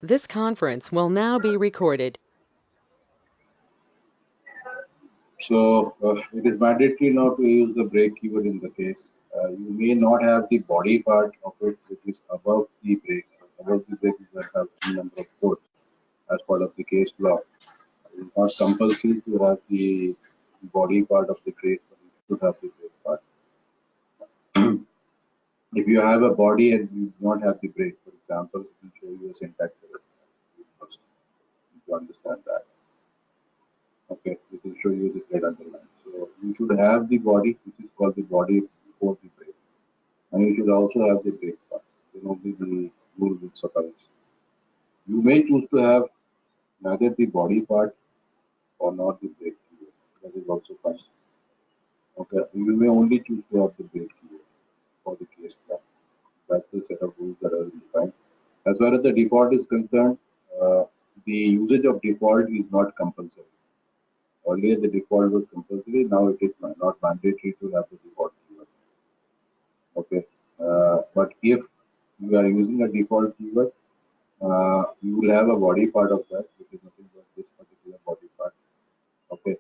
This conference will now be recorded. So it is mandatory now to use the brake keyword in the case. You may not have the body part of it, which is above the brake. Above the brake, you will have some number of ports as part of the case block. It is not compulsory to have the body part of the case, but you should have the brake part. If you have a body and you do not have the brake, for example, it will show you a syntax error. You must need to understand that. Okay, it will show you this red underline. So you should have the body, which is called the body before the brake, and you should also have the brake part. Then only the rule will suffice. You may choose to have neither the body part or not the brake keyword. That is also fine. Okay, you may only choose to have the brake keyword for the case plan. That's the set of rules that are defined. As far as the default is concerned, the usage of default is not compulsory. Earlier, the default was compulsory. Now it is not mandatory to have the default keyword. Okay, but if you are using a default keyword, you will have a body part of that, which is nothing but this particular body part. Okay,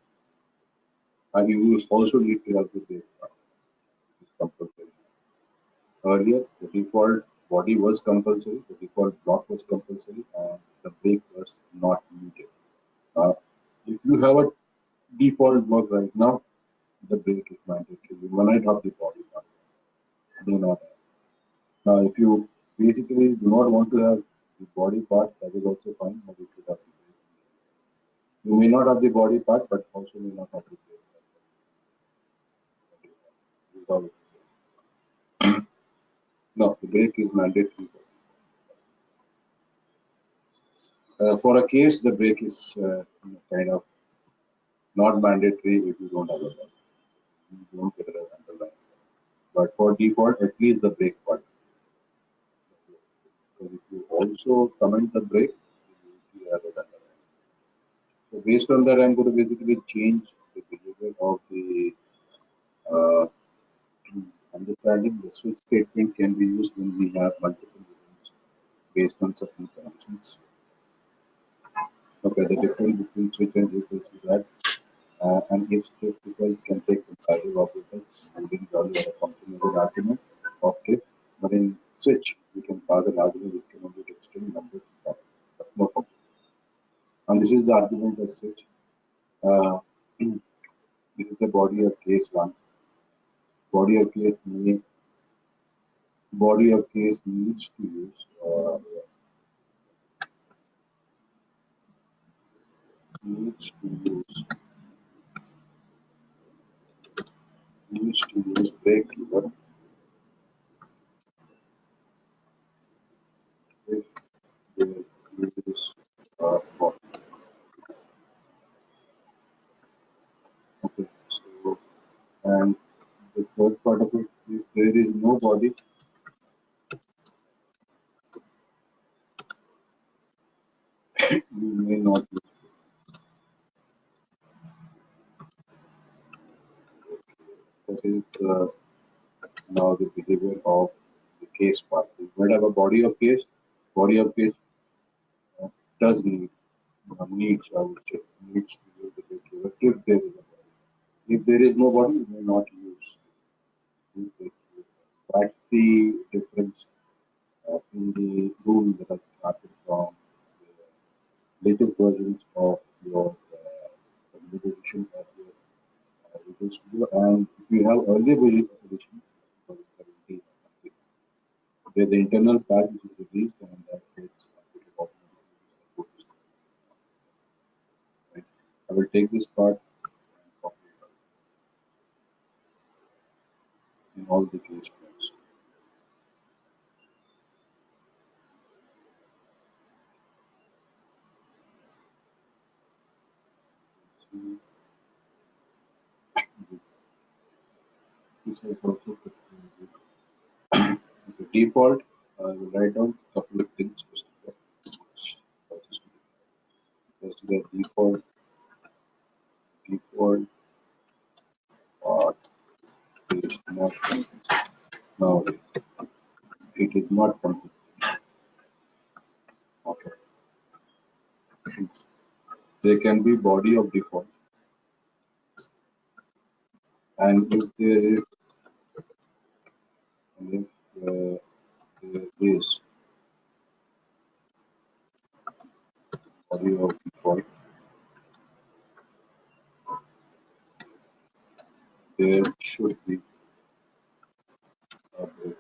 and you will also need to have the brake part. It's compulsory. Earlier, the default body was compulsory, the default block was compulsory, and the brake was not needed. If you have a default block right now, the brake is mandatory. You will not have the body part. Do not have. Now, if you basically do not want to have the body part, that is also fine, but you should have the brake. You may not have the body part, but also may not have the brake. No, the brake is mandatory. For a case, the brake is kind of not mandatory if you don't have a bike. You don't get an underline. But for default, at least the brake part. Because if you also comment the brake, you will see a red underline. So based on that, I'm going to basically change the behavior of the uh, understanding. The switch statement can be used when we have multiple events based on certain connections. Okay, the difference between switch and if is that and if shift equals can take comparative operators holding value or a function as an argument of if, but in switch we can pass an argument which can only extend numbers to that. That's more complex. And this is the argument of switch. Uh, this is the body of case one. Body of case may body of case needs to use needs to use break keyword if they use body. Okay, so and the third part of it, if there is no body, you may not use. That is now the behavior of the case part. You might have a body of case. Body of case uh, does need needs, I would say, needs to use the break keyword if there is a body. If there is no body, you may not use break keyword. That's the difference in the rule that has started from the latest versions of your computer vision of your Visual Studio. And if you have earlier version edition, 2017 or something, where the internal patch which is released and that gets updated automatically. Right? I will take this part and copy it in all the case points. So, this is also the default. I will write down a couple of things. First, the default part is not compulsory. Now it is not compulsory. Okay. there can be body of default, and if there is, and if there is body of default, there should be a break.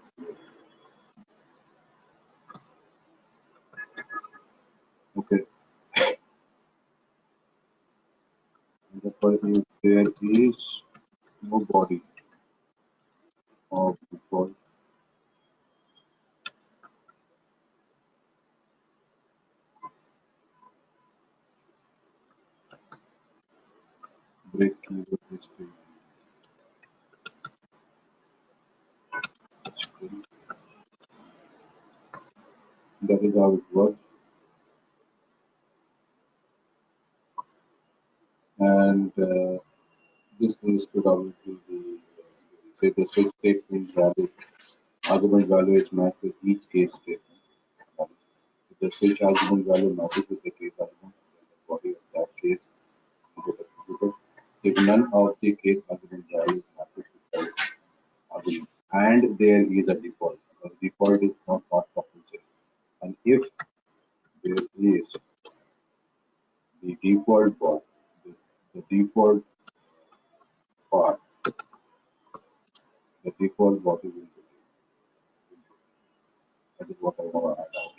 Okay. And therefore, if there is no body of default, break keyword is taken. That is how it works. And this is predominantly the say the switch statement value, argument value is matched with each case statement. If the switch argument value matches with the case argument, then the body of that case will get executed. If none of the case argument values matches with the argument, and there is a default, because default is not compensated, and if there is the default bot, the default part, the default bot is introduced. That is what I want to add out.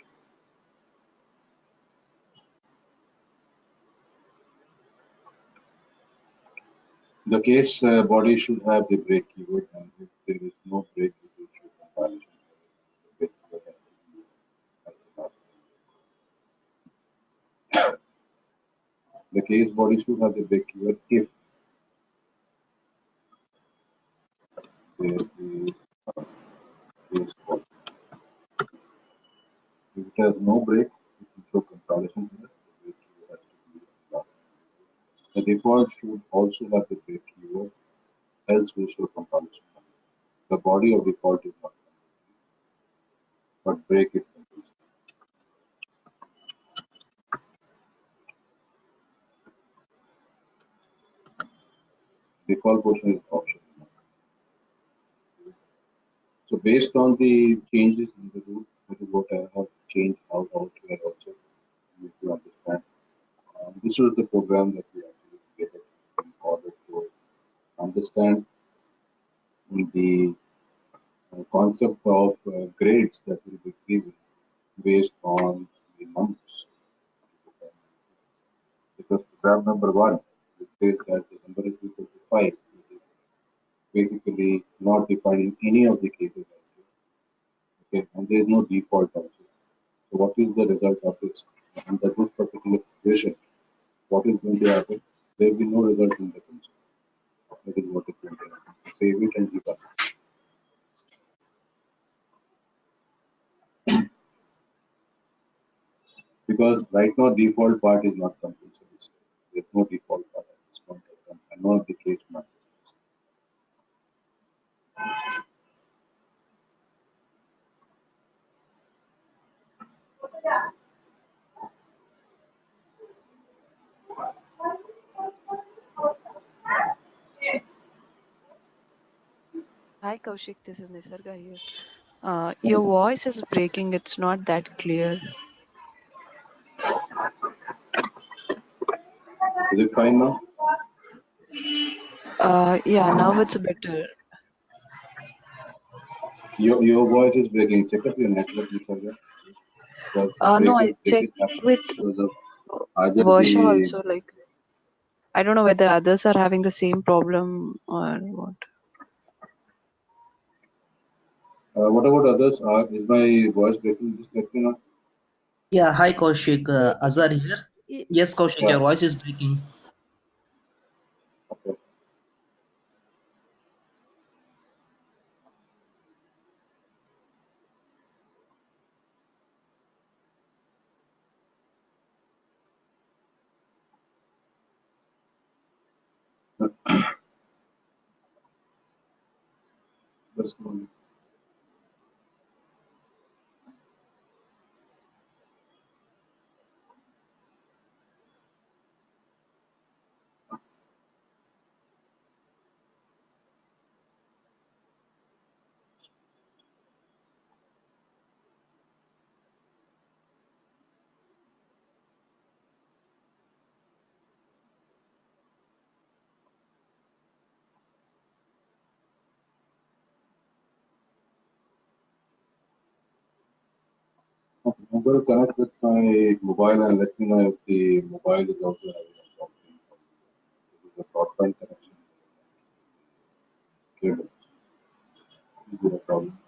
The case body should have the break keyword, and if there is no break, it will show compilation. The break keyword has to be as the last. The case body should have the break keyword if there is case body. If it has no break, it will show compilation here. The break keyword has to be last. The default should also have the break keyword, else will show compilation. The body of default is not compulsory, but break is compulsory. Default portion is optional. So based on the changes in the rule, that is what I have changed out here also. You need to understand. This is the program that we actually created in order to understand the concept of grades that will be given based on the numbers. Because program number 1, it says that the number is equal to 5, which is basically not defined in any of the cases. Okay, and there is no default also. So what is the result of this? Under this particular situation, what is going to happen? There will be no result in the console. That is what is going to happen. Save it and debug. Because right now default part is not compulsory. So there's no default part at this point of time. And none of the case matters. Hi Kaushik, this is Nisarga here. Your voice is breaking, it's not that clear. Is it fine now? Yeah, now it's better. Your voice is breaking. Check up your network, Nisarga. Because No, I break is checked happening with because of either Varsha the also, like, I don't know whether others are having the same problem or what. what about others? Is my voice breaking? Just let me know. Yeah, hi Kaushik, Azhar here. Yes, Kaushik, Yeah. your voice is breaking. Okay. That's good. I'm going to connect with my mobile and let me know if the mobile is also having a problem. This is a broadband connection cable. Is there a problem?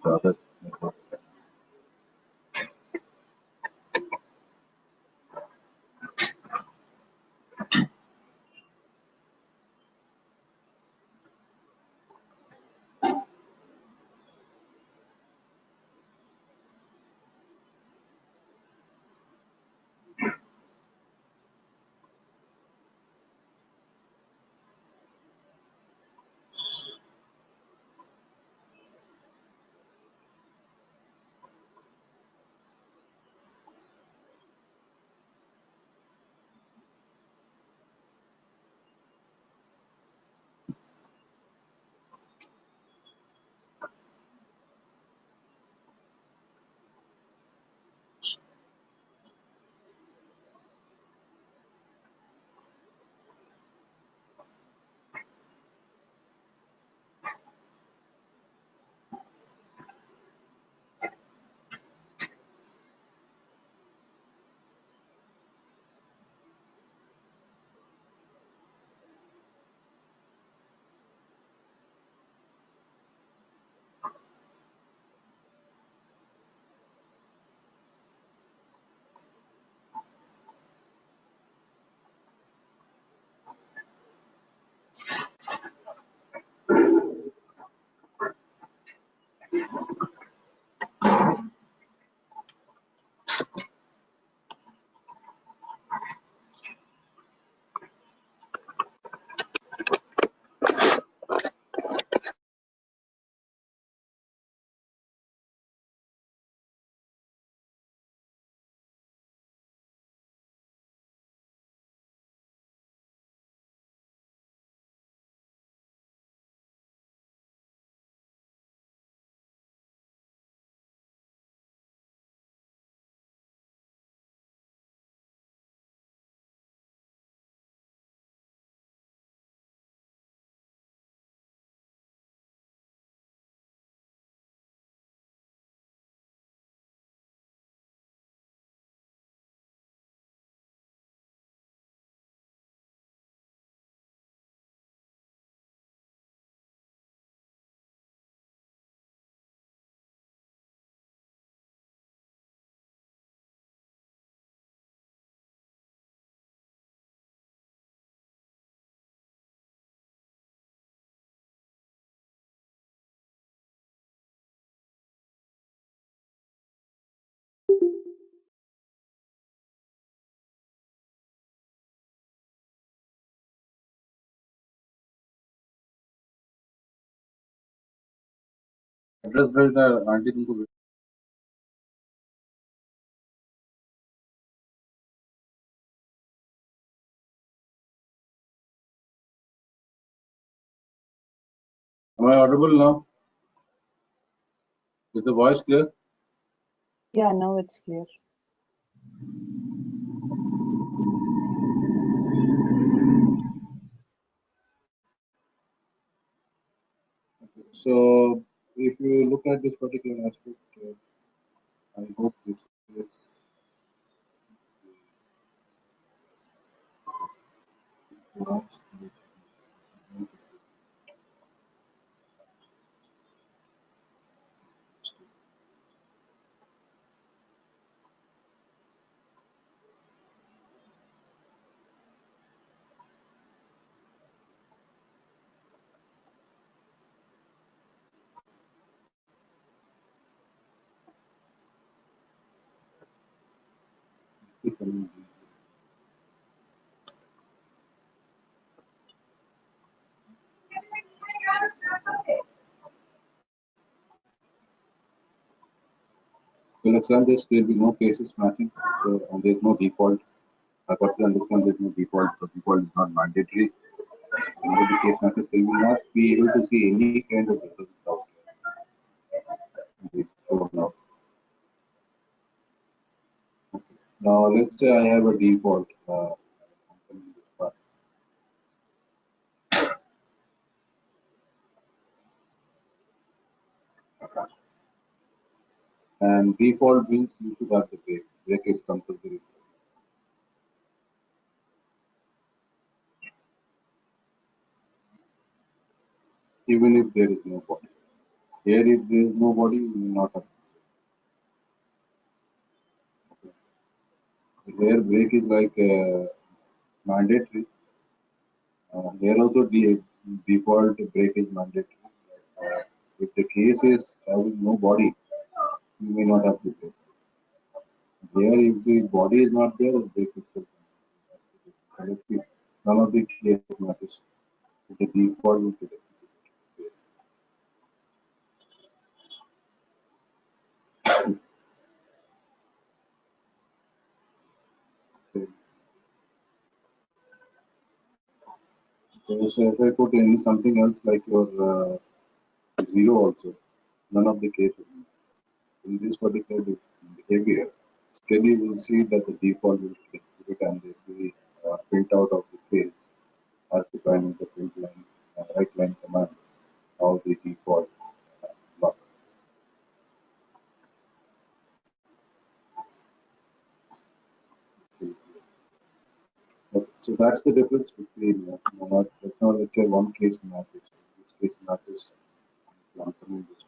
The other network. Address भेज ना aunty तुमको Am I audible now? Is the voice clear? Yeah, now it's clear. So if you look at this particular aspect, I hope this is Well, exam this, there will be no cases matching, so, and there's no default. I got to understand there's no default, so default is not mandatory. Whenever the case matches, we will not be able to see any kind of results out here. So now let's say I have a default. And default means you should have the brake. Brake is compulsory. Even if there is no body. Here, if there is no body, you will not have. Okay. Here, brake is like mandatory. Here also, the default brake is mandatory. If the case is having no body, you may not have to brake. Here, if the body is not there, the brake is still mandatory. None of the case matters. The default will be there. So if I put in something else like your zero also, none of the cases. In this particular behavior, still you will see that the default will execute and the print out of the field as defined in the print line, right line command of the default block. So that's the difference between let's not let's say one case matches. This case matches long-term distribution.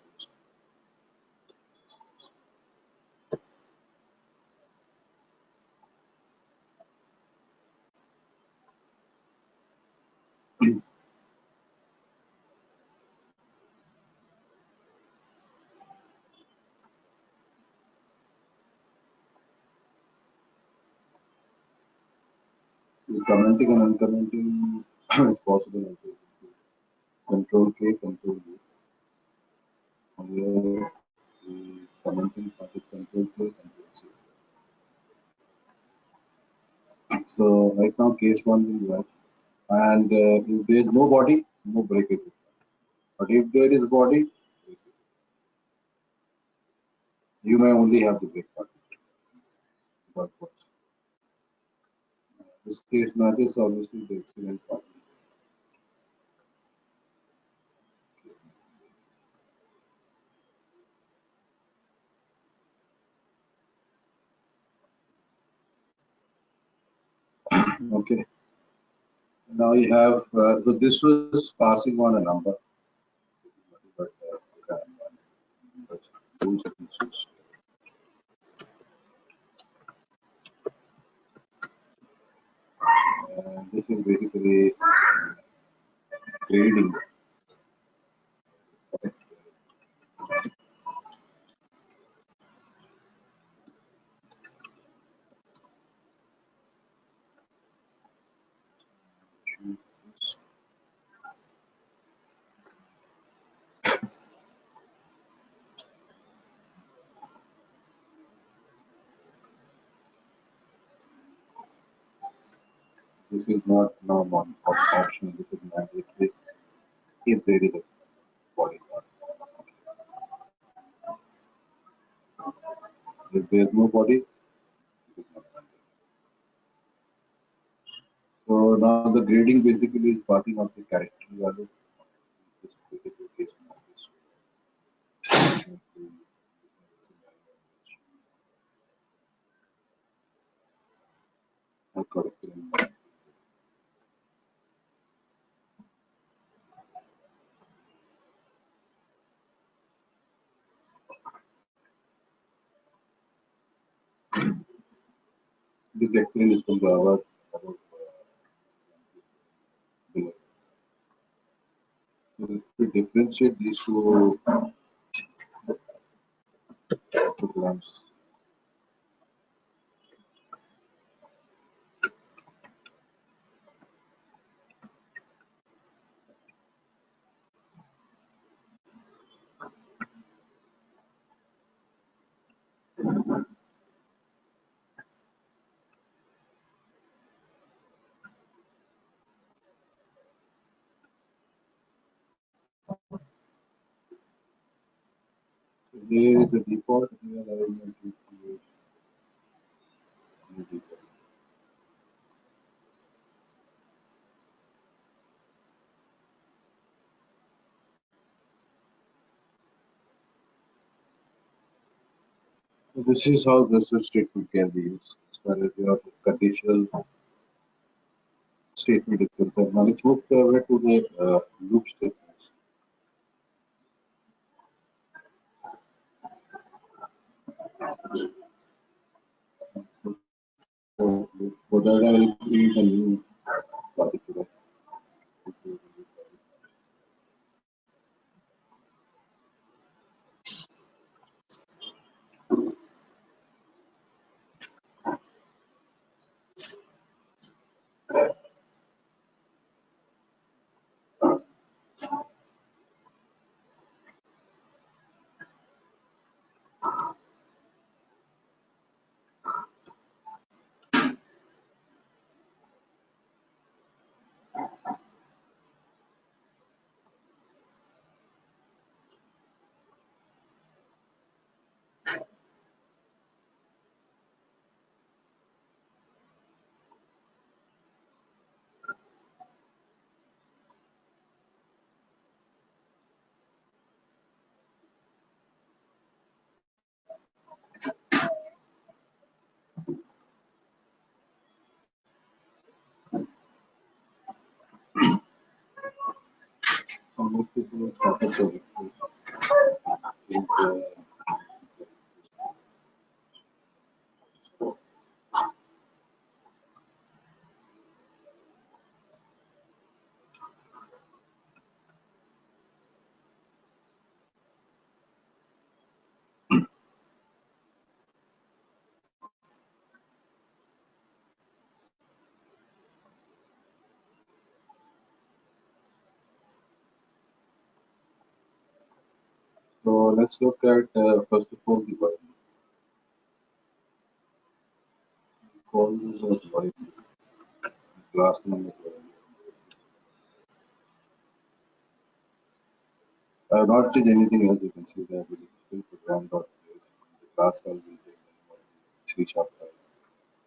The commenting and uncommenting is possible also. Control K, Control V. Here, the commenting part is Control K, Control C. So right now, case one will work. And if there is no body, no breakage. But if there is body, you may only have the break part. But this case matches obviously the excellent part. Okay. Now you have, so this was passing on a number. But, but rules have been switched. This is basically grading. This is not now optional. This is mandatory if there is a body part. If there is no body, it is not mandatory. So now the grading basically is passing out the character value. This particular case this accident is from the our below. So if we differentiate these two programs, so here is the default. Here I will going to create new default. This is how the switch statement can be used as far as your conditional statement is concerned. Now let's move forward to the loop statements. So for that, I will create a new project today. So move to the startup project. Is, so let's look at first of all the while. Call this as while. Class name is while. I have not changed anything else. You can see that it is still program.js. The class will be the name of the C sharp file.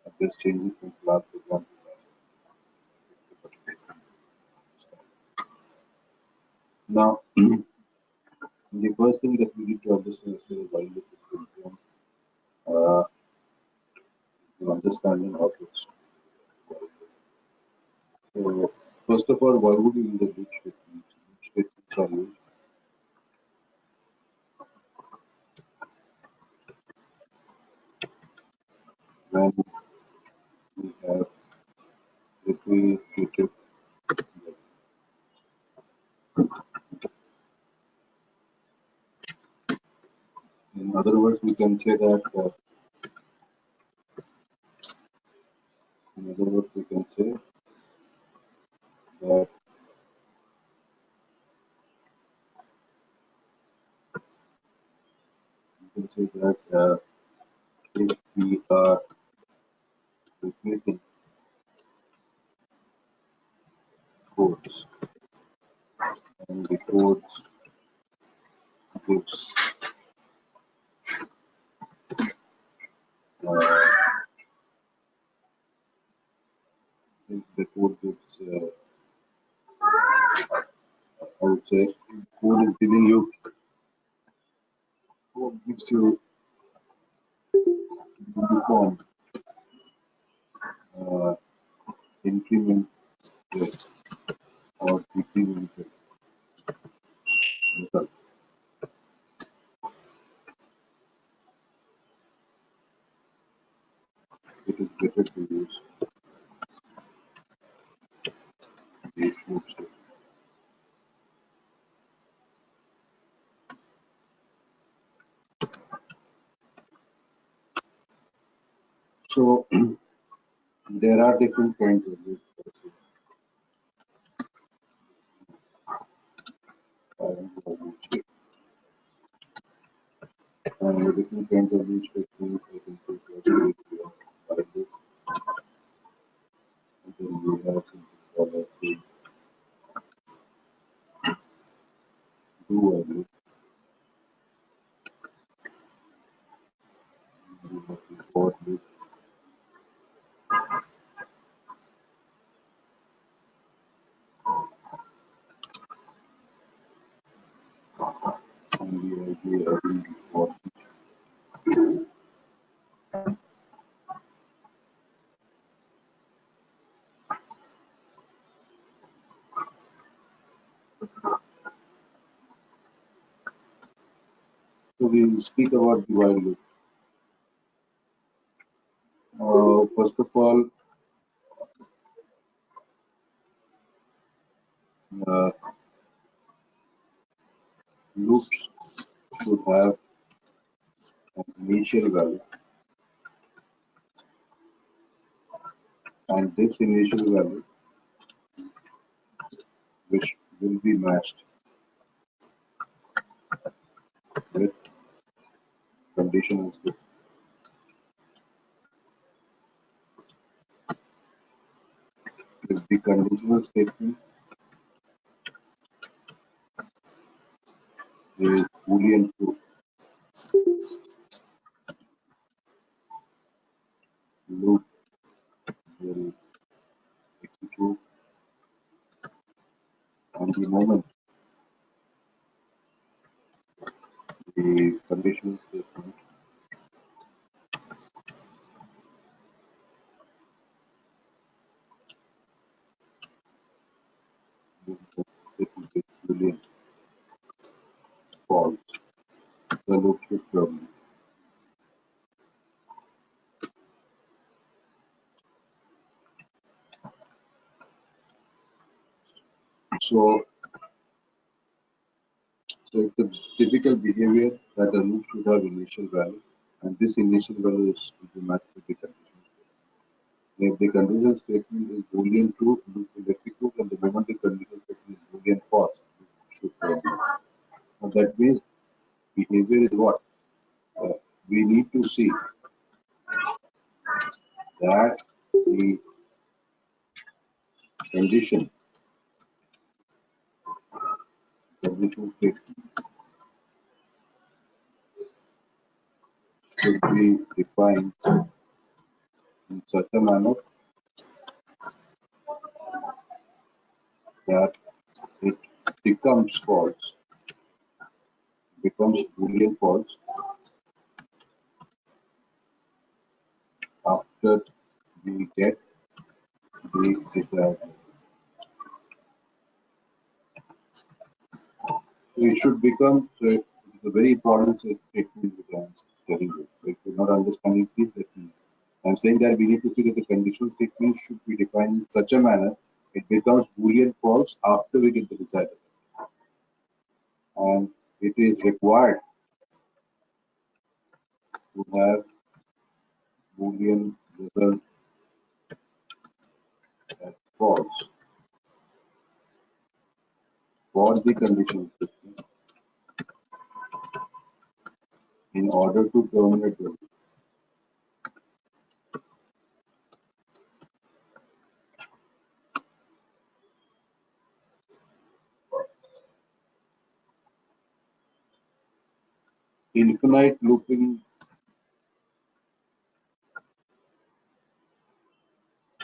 I'm just changing from class program to class. Now, the first thing that we need to understand as far as while loop is concerned, uh, is understanding objects. So, first of all, why would you use the loop statements? Loop statements are used when we have repetitive. In other words, we can say that. In other words, we can say that if we are repeating codes and the codes gives uh, if the code gives I would say code is giving you code gives you uniform uh, increment or decremental result. It is better to use the loop step. So there are different kinds of loops also. Loop step. And the different kinds of loop statements I can take as while loop. And then we have something called as the do while loop. We have the for loop and the idea of the for. we speak about the while loop, first of all, uh, loops should have an initial value, and this initial value, which will be matched with conditional statement. If the conditional statement is Boolean true, loop will execute, and the moment the conditional statement is Boolean false, the loop should terminate. So, so it's a typical behavior that the loop should have initial value, and this initial value is to be matched with the conditional statement. If the conditional statement is Boolean true, loop will execute, and the moment the conditional statement is Boolean false, loop should terminate. Now that means behavior is what? We need to see that the condition, conditional statement should be defined in such a manner that it becomes false, becomes Boolean false after we get the desired. So it should become, so it's a very important statement which I am telling you. So if you're not understanding, please let me know. I'm saying that we need to see that the conditional statement should be defined in such a manner it becomes Boolean false after we get the desired result. And it is required to have Boolean result as false for the conditional statement in order to terminate the loop. Infinite looping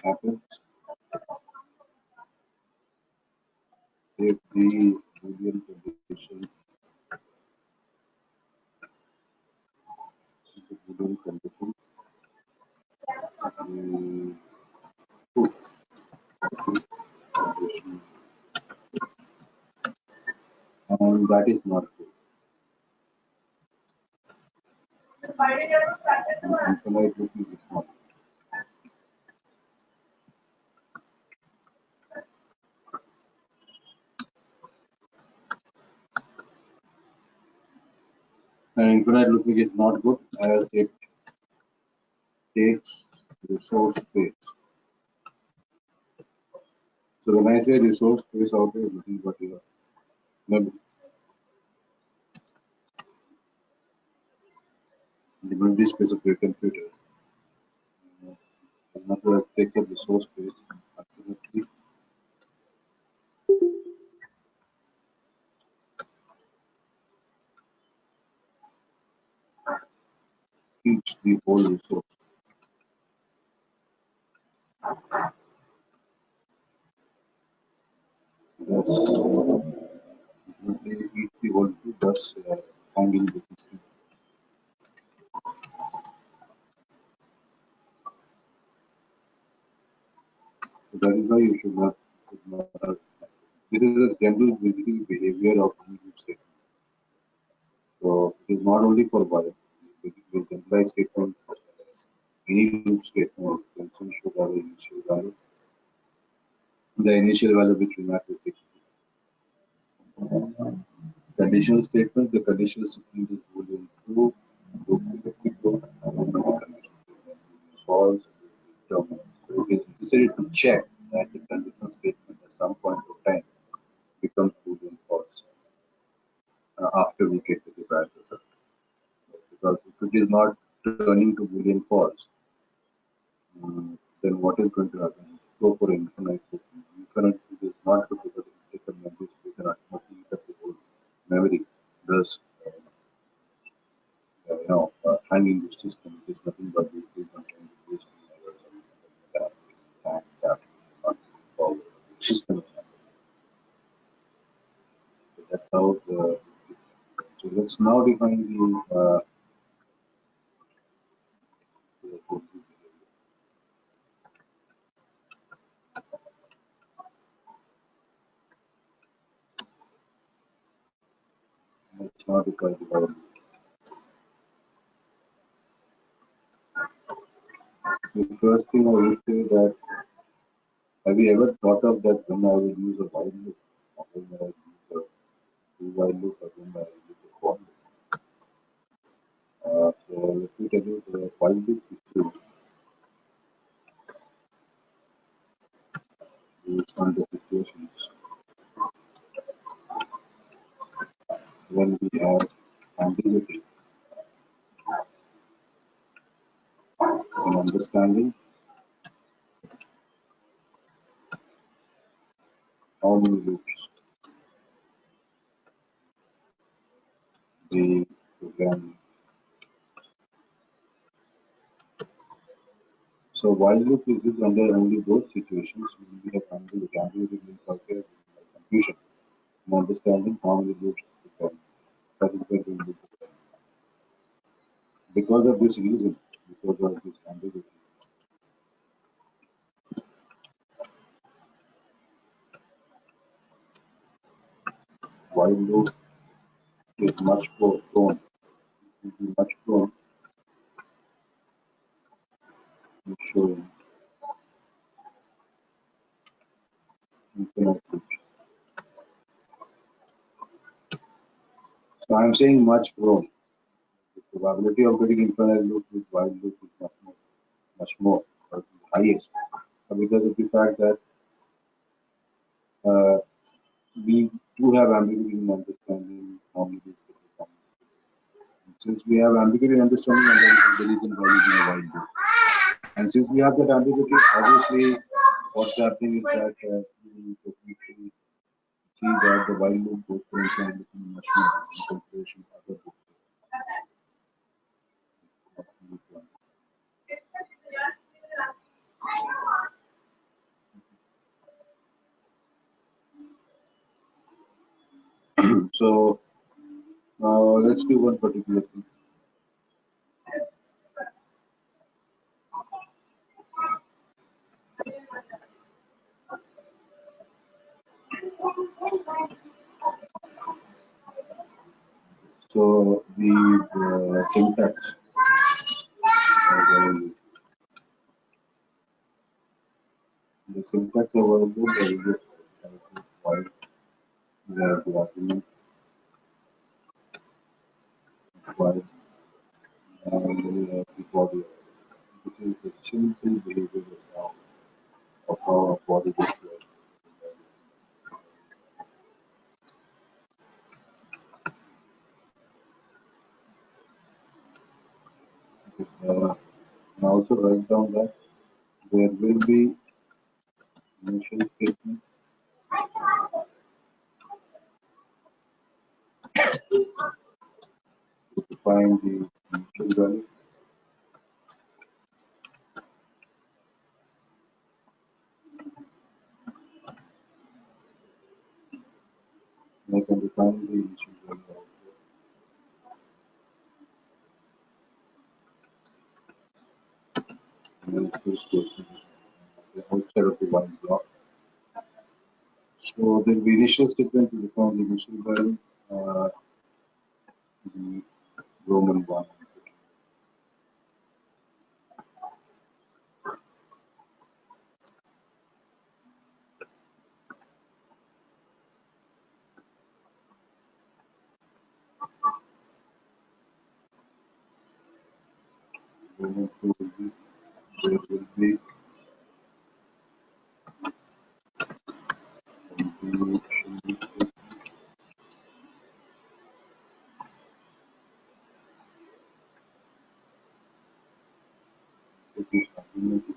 happens if the Boolean condition, is true, condition, and that is not true. Infinite looping is not. And infinite looping is not good as it takes resource space. So when I say resource space out there, this is what you are. Memory. The memory space of your computer. Another takes up resource space. Ultimately, eats the whole resource. Thus, ultimately eats the whole group, thus hanging the system. So that is why you should not this is a general physical behavior of loop statement. So It is not only for while. It will generalize statement as well as any loop statement extension should have an initial value. The initial value which we map is conditional statement. The conditional statement is boolean true, loop will execute, and then the conditional statement is false, terminate. So it is necessary to check that the conditional statement at some point of time becomes boolean false after we get the desired result. Because if it is not turning to boolean false, then what is going to happen? Go for infinite. Infinite is not good because it will take a memory space and ultimately eat up the whole memory. Thus, hanging the system is nothing but based on wasting errors and that not forward. System is not. So that's how the. So let's now define the let's now define the value. The first thing I would say that have you ever thought of that when I will use a while loop, or when I use a do while loop, or when I use a for loop? So let me tell you the while loop is under situations when we have ambiguity in understanding how many loops the program. So while loop is used under only those situations when we have ambiguity. Ambiguity means also confusion in understanding how many loops the program. That is where we loop. Because of this reason, because of this ambiguity, while loop is much more prone, will be much prone to showing infinite loops. So I am saying much prone. The probability of getting infinite loop with while loop is much more, but the highest, because of the fact that uh, we do have ambiguity in understanding how many loops it becomes. And since we have ambiguity in understanding, and then the reason why we do a while loop. And since we have that ambiguity, obviously, what's happening is that we technically see that the while loop goes for infinite loop much more in comparison to other loops. So let's do one particular thing. So the syntax, the syntax available, there is a while we have the argument while and then we have the body. This is the simple behavior of how a body works. And also write down that there will be initial statement to define the initial value. And I can define the initial value also. And then first statement the outside of the while block. So there will be initial statement to define the initial value. The Roman 1. Roman 2 will be, there will be completion. So this argument is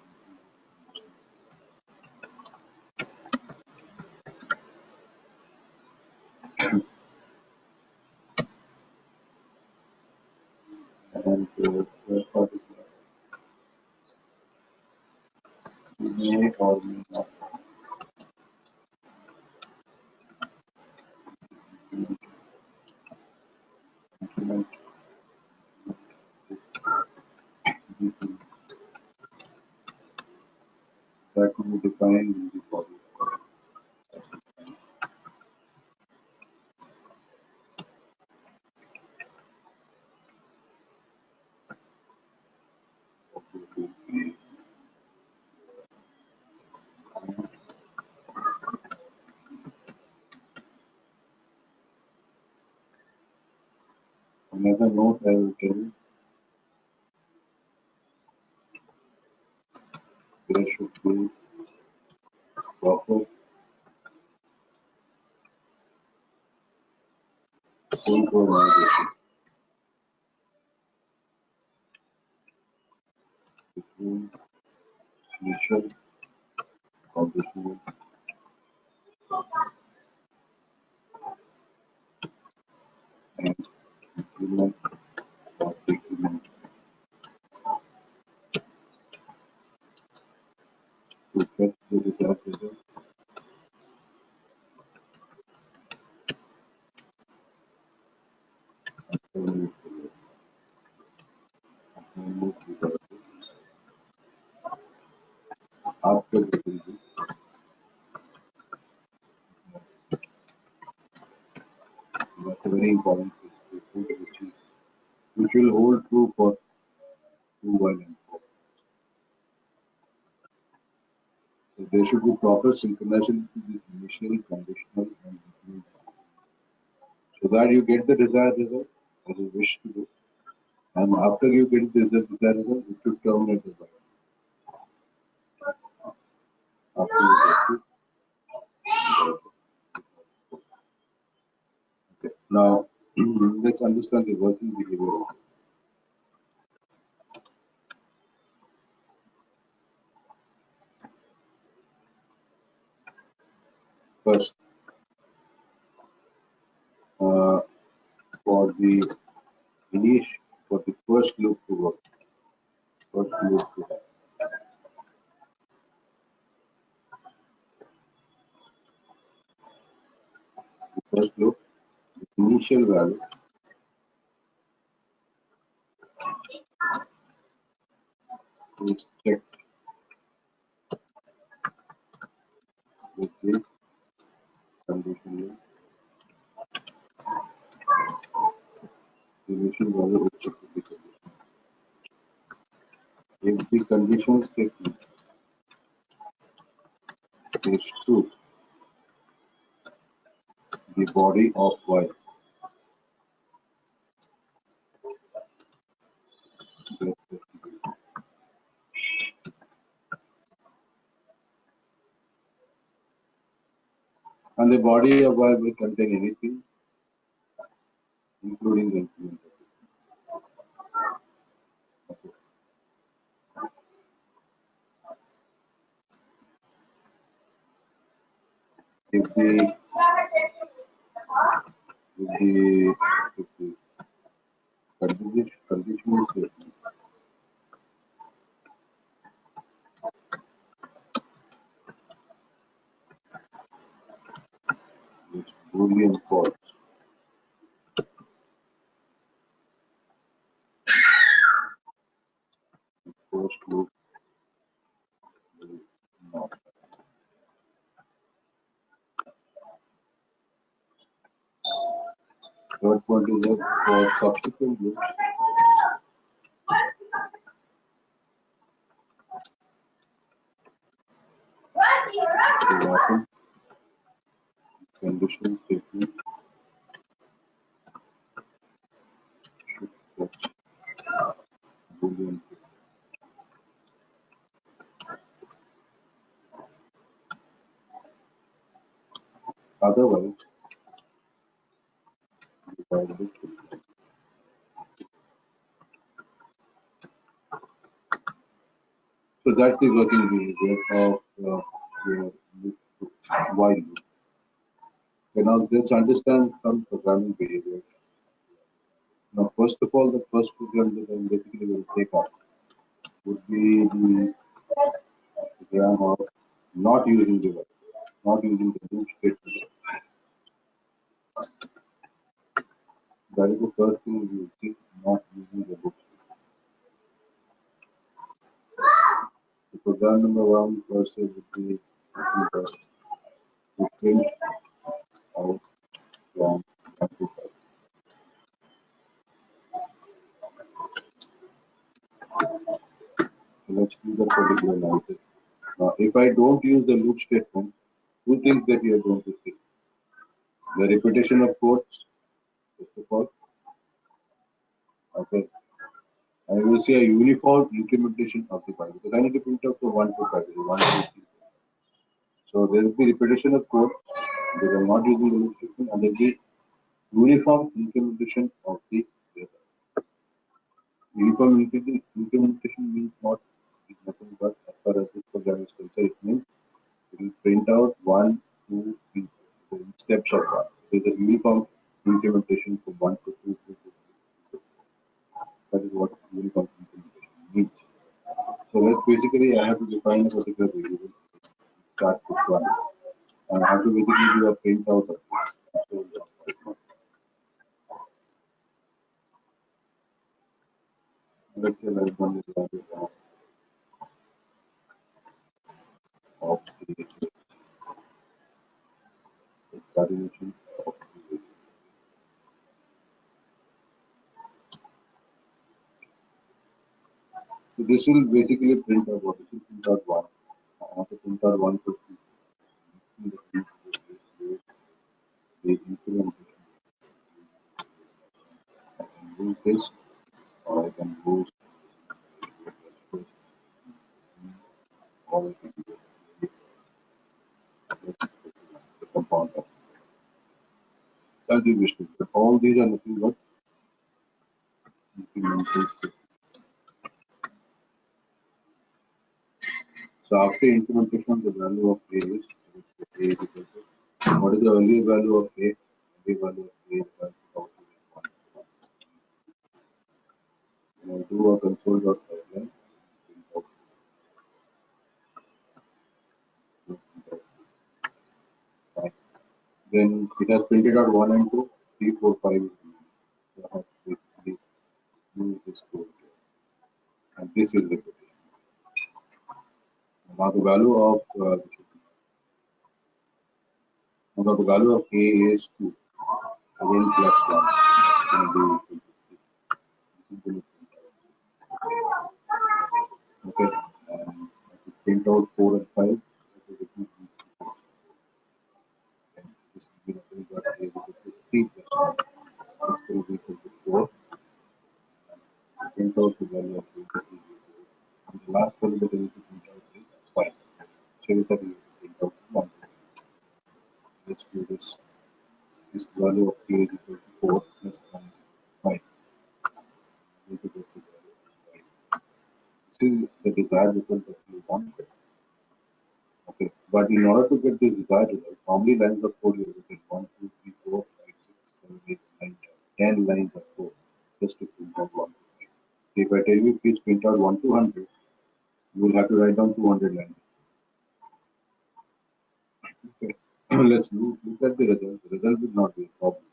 and third part is may or may not implement anything that could be defined in the body of the another note I will tell you, there should be proper synchronization between initial conditioning and implement or decrement to get the desired result. After we move to the after the result, that's a very important principle which will hold true for 2, 1 and 4. So there should be proper synchronization between this initial, conditional and increment, so that you get the desired result as you wish to do. And after you get the desired result, you should terminate the body. After you get it. Okay. Now let's understand the working behavior of it. First, for the for the first loop to work, first loop to happen. The first loop, the initial value is checked with the condition loop. The initial value is checked with the condition. If the condition statement is true, the body of Y gets distributed. And the body of Y will contain anything, including the increment. Okay. If the conditional statement is Boolean false, the first loop will not. Third point is that for subsequent loops, the often conditional statement should fetch Boolean. Otherwise, the while loop will fail. So that's the working behavior of your loop, while loop. Okay, now let's understand some programming behaviors. Now, first of all, the first program that I'm basically going to take up would be the program of not using the while, not using the loop statement. That is the first thing you see, not using the loop statement. The program number one first would be to print out from 1 to 5. So let's do the particular analysis. Now, if I don't use the loop statement, two things that you are going to see. The repetition of codes, first of all. Okay. And you will see a uniform implementation of the file because I need to print out from 1 to 5, 1, 2, 3. So there will be repetition of code because I'm not using the loop statement, and there will be uniform implementation of the data. Uniform implementation means not is nothing but as far as this program is concerned, it means it will print out 1, 2, 3, so in steps of one. There is a uniform implementation from 1 to 2 to 3. That is what uniform implementation means. So let's basically I have to define a particular variable. Start with 1. I have to basically do a print out of this. So let's say like one is value of the coordination of the. So this will basically print out what? This will print out 1. I have to print out 1 to 2. The implementation. I can use this or I can use or I can use the compound. As you wish to. But all these are nothing but implementation. So after implementation, the value of A is A equal to what is the early value of A? Early value of A is equal to 1. When I do a console.pipelines, then it has printed out 1 and 2, 3, 4, 5 is so I have to basically use this code here. And this is the repetition. Now the value of now the value of A is 2. Again plus 1. It's going to be equal to 3. This is going to print out. Okay. And if you print out 4 and 5, this will be nothing but A is equal to 3 plus 1. This will be equal to 4. Print out the value of A. And the last value that I need to print out is 5. So with that, you print out 1. Let's do this. This value of A is equal to 4 plus 1 is 5. Need to go to the value of 5. This is the desired result that you want. Okay, but in order to get the desired result, how many lines of code you will get? 1, 2, 3, 4, 5, 6, 7, 8, 9, 10 lines of code just to print out 1 to 5. If I tell you please print out 1 to 100, you will have to write down 200 lines. Okay, let's look at the result. The result will not be a problem.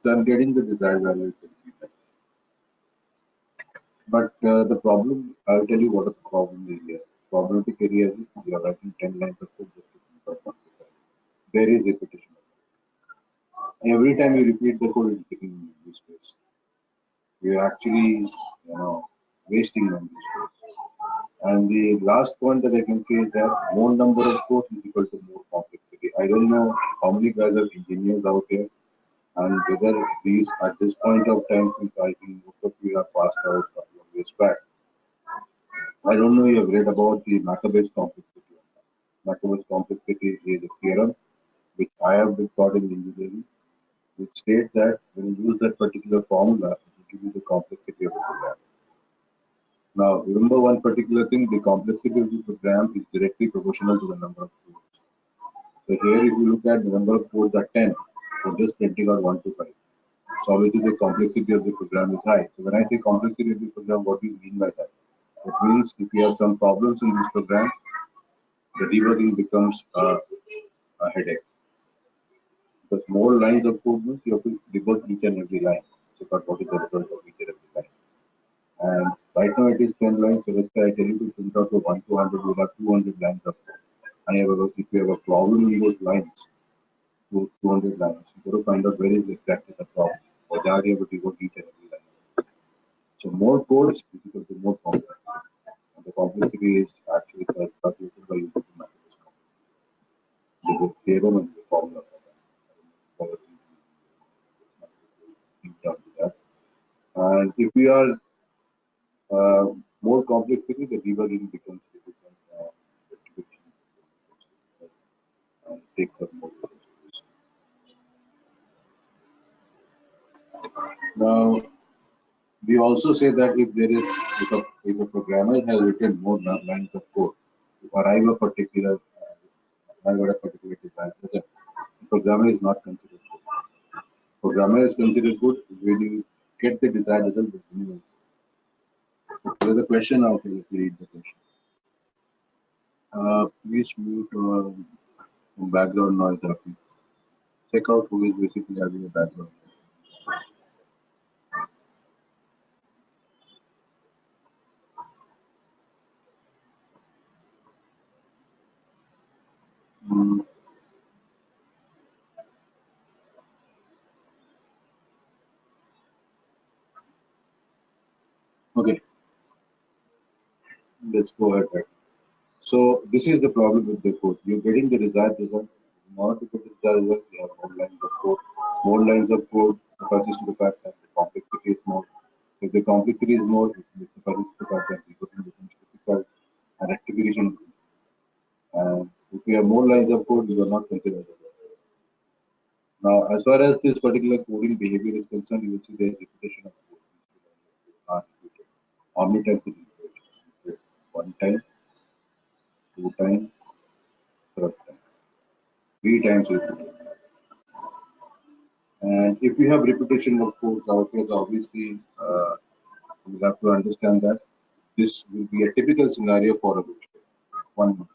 So I'm getting the desired value. But the problem, I'll tell you what the problem is here. Problematic area is you are writing 10 lines of code just to print out one result. There is repetition. Every time you repeat the code, it's taking this space. You're actually, wasting on this space. And the last point that I can say is that more number of codes is equal to more complexity. I don't know how many guys are engineers out here, and whether these at this point of time, since I think most of you have passed out a couple of years back, I don't know you have read about the Macabre's complexity. Macabre's complexity is a theorem which I have been taught in engineering, which states that when you use that particular formula, it will give you the complexity of the program. Now, remember one particular thing, the complexity of the program is directly proportional to the number of codes. So here, if you look at the number of codes are 10, so just printing out 1 to 5. So obviously the complexity of the program is high. So when I say complexity of the program, what do you mean by that? It means if you have some problems in this program, the debugging becomes a headache. Because more lines of code means you have to debug each and every line. So what is the result of each and every line? And right now it is 10 lines. So let's say I tell you to print out to 1 to 100, you have 200 lines of code. And if you have a problem in those lines, 200 lines, you got to find out where is exactly the problem. Or they are able to debug each and every line. So more code is equal to more complex. And the complexity is actually calculated by using the mathematics. There's a theorem and the formula for that. And if we are more complexity, the debugging becomes difficult. And takes up more resources. Now, we also say that if a programmer has written more lines of code to arrive a particular design, the programmer is not considered good. Programmer is considered good when you get the desired result with minimum. There's a question out here. If you read the question, please mute background noise. Check out who is basically having a background noise. Okay, let's go ahead. So this is the problem with the code. You're getting the desired result. In order to get the desired result, you have more lines of code. More lines of code suffices to the fact that the complexity is more. If the complexity is more, it suffices to the fact that the coding becomes difficult and rectification. If we have more lines of code, you are not considered. Now, as far as this particular coding behavior is concerned, you will see the repetition of code. How many times it is repeated? 1 time, 2 times, 3rd time, 3 times repeated. And if you have repetition of codes out here, obviously you have to understand that this will be a typical scenario for a loop state. 1 minute.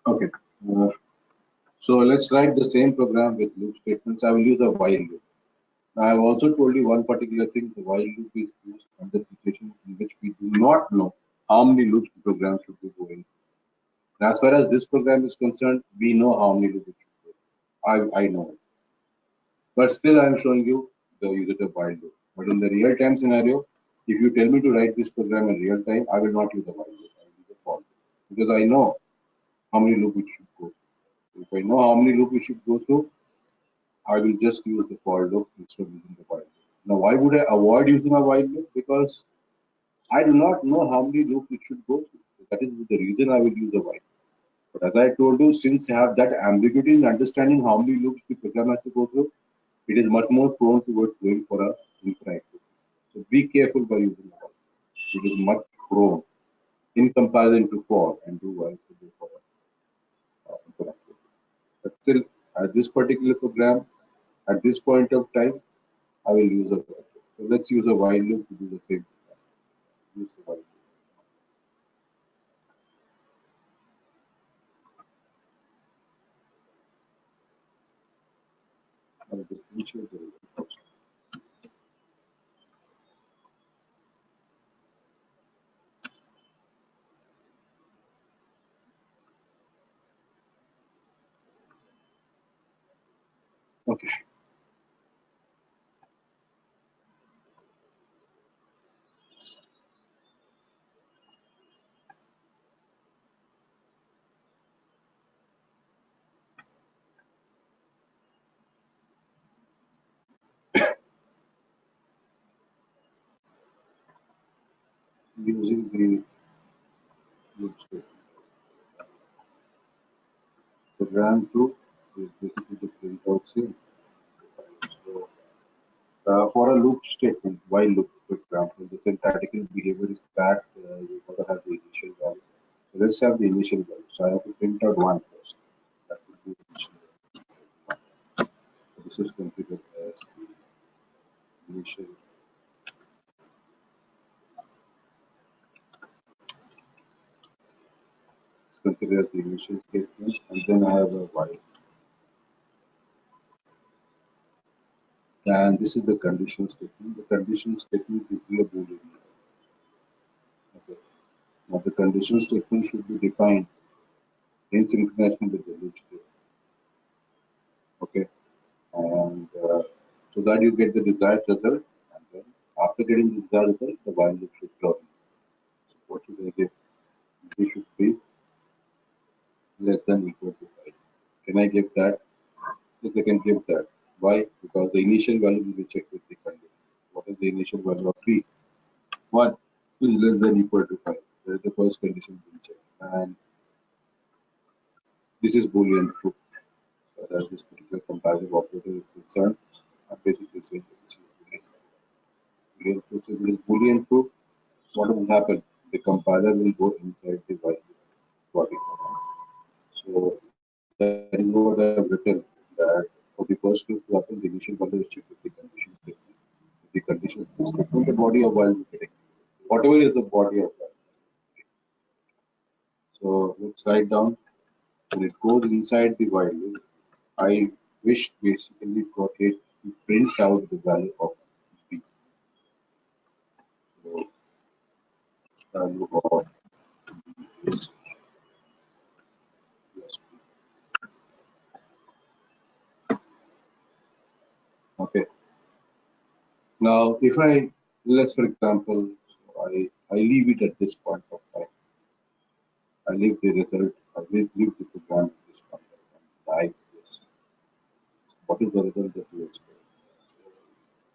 Okay. So let's write the same program with loop statements. I will use a while loop. Now, I have also told you one particular thing. The while loop is used under situations in which we do not know how many loops the program should be going. As far as this program is concerned, we know how many loops it should go. I know it. But still, I am showing you the usage of while loop. But in the real-time scenario, if you tell me to write this program in real time, I will not use a while loop. I will use a for loop because I know how many loops it should go. If I know how many loops it should go through, I will just use the for loop instead of using the while loop. Now, why would I avoid using a while loop? Because I do not know how many loops it should go through. So that is the reason I will use a while loop. But as I told you, since I have that ambiguity in understanding how many loops the program has to go through, it is much more prone towards going for a infinite loop. So be careful by using a while. It is much prone in comparison to for and do while to go for a infinite. Still, at this particular program, at this point of time, I will use a while loop. So let's use a while loop to do the same. Use the while loop. I'll differentiate the result first. Okay. Using the loop statement. Program 2 is basically the print out same. So, for a loop statement, while loop, for example, the syntactical behavior is that you gotta have the initial value. So let's have the initial value. So I have to print out one first. That would be the initial value. So this is considered as the initial. It's considered as the initial statement, and then I have a while. And this is the condition statement. The condition statement gives you a boolean. Okay. Now the condition statement should be defined in synchronization with the loop statement. Okay. And so that you get the desired result, and then after getting the desired result, the while loop should turn. So what should I get? This should be less than equal to 5. Can I give that? Yes, I can give that. Why? Because the initial value will be checked with the condition. What is the initial value of 3? 1 is less than equal to 5. That is the first condition being checked. And this is Boolean true. So that this particular comparative operator is concerned, I'm basically saying that this is Boolean. Boolean true. So if it is Boolean true, what will happen? The compiler will go inside the while body. So that is what I have written, that for the first loop to happen, the initial value is checked with the condition statement. The condition statement, the body of while loop getting. Whatever is the body of while. So let's write down when it goes inside the while loop. I wish basically for it to print out the value of b. So value of b is plus b. Okay. Now, if I, let's for example, so I leave it at this point of time. I leave the result, I leave the program at this point of time. Like this. What is the result that you expect?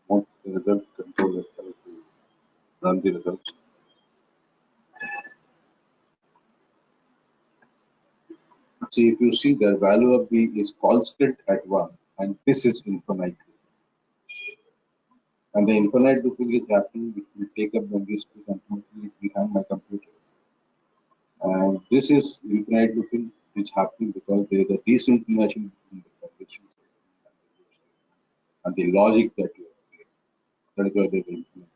Want the result control itself to run the results. See, if you see the value of b is constant at 1, and this is infinite. And the infinite looping is happening, which will take up memory space unfortunately behind my computer. And this is infinite looping, which is happening because there is a desynchronization between the conditions and the logic that you have created. That is why there is infinite.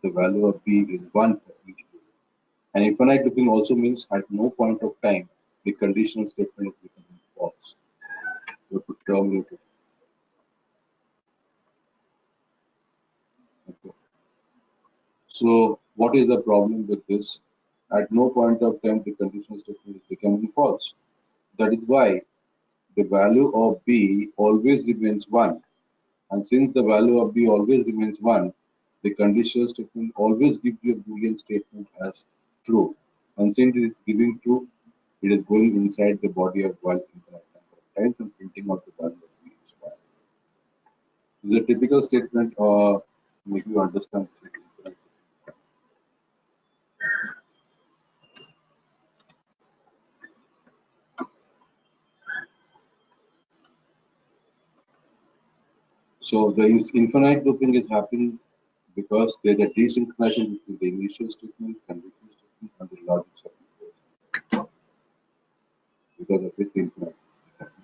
The value of b is 1 for each loop. And infinite looping also means at no point of time the conditional statement is becoming false. You have to terminate it. Okay. So what is the problem with this? At no point of time the conditional statement is becoming false. That is why the value of b always remains 1. And since the value of b always remains 1, the conditional statement always gives you a Boolean statement as true. And since it is giving true, it is going inside the body of while infinite number of times and printing out the value of b is 1. This is a typical statement make you understand this is infinite. So the infinite looping is happening because there is a desynchronization between the initial statement, conditional statement, and the logic statement. Because of its infinite.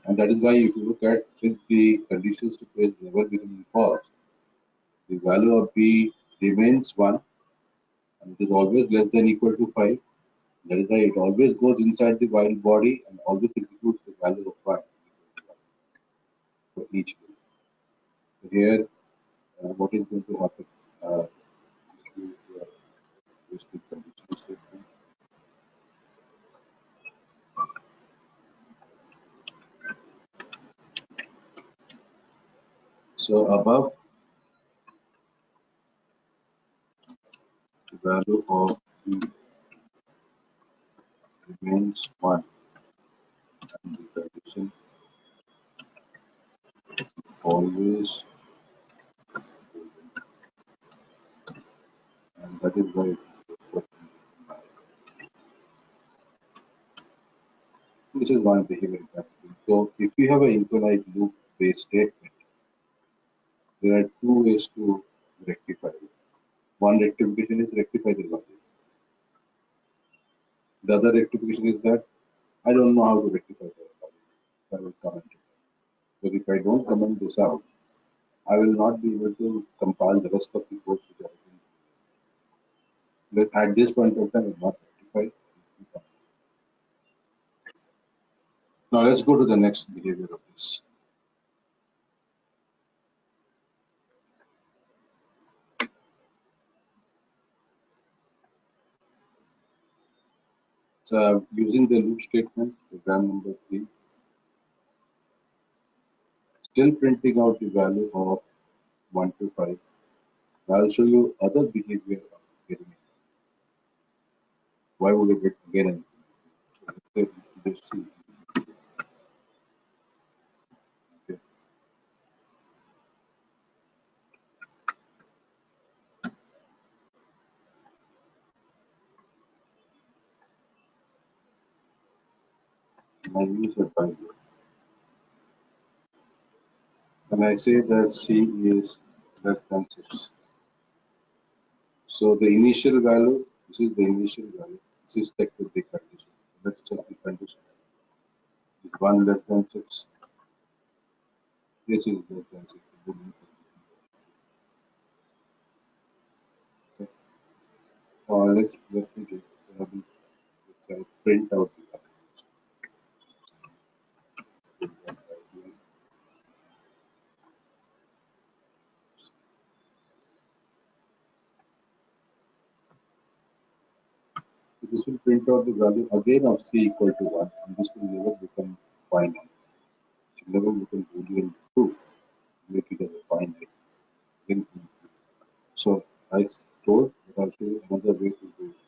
And that is why if you look at, since the conditions to phase never becoming false, the value of B remains 1 and it is always less than equal to 5. That is why it always goes inside the while body and always executes the value of 1 for each loop. So here, what is going to happen? This is conditional statement. So above, the value of B remains 1 and the condition always, and that is why this is one behavior pattern. So if you have an infinite loop based statement, there are two ways to rectify it. One rectification is rectify the logic. The other rectification is that I don't know how to rectify the logic. I will comment it. But if I don't comment this out, I will not be able to compile the rest of the code which I can. But at this point of time, I will not rectify. Now let's go to the next behavior of this. So using the loop statement, program number 3, still printing out the value of 1 to 5. I'll show you other behavior of getting it. Why would I get again? Let's see. Okay. I use a value. And I say that C is less than 6. So the initial value, this is the initial value. This is checked with the condition. Let's check the condition. Is 1 less than 6? This is less than 6. Okay. Let me do let's print out the value. So this will print out the value again of C equal to 1, and this will never become finite. It will never become Boolean true. Make it as a finite. So I told that I'll show you another way to do it.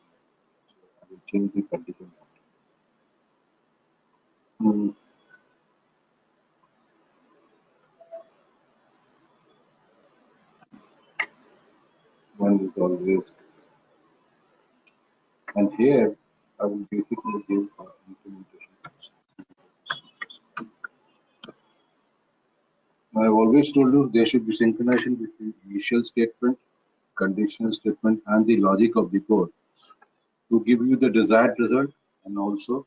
So I will change the condition. One is always, and here I will basically give implementation. I've always told you there should be synchronization between initial statement, conditional statement, and the logic of the code to give you the desired result and also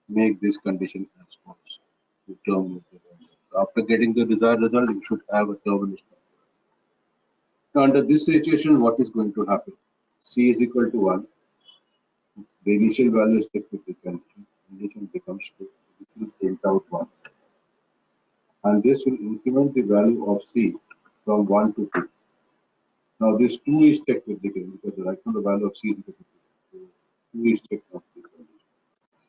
make this condition as false to terminate the value. After getting the desired result, you should have a termination. Now, under this situation, what is going to happen? C is equal to 1. The initial value is kept with the condition. Condition becomes 2. This will print out 1. And this will increment the value of C from 1 to 2. Now this 2 is checked with the condition because right now the value of C is equal to 2. So 2 is checked with the condition.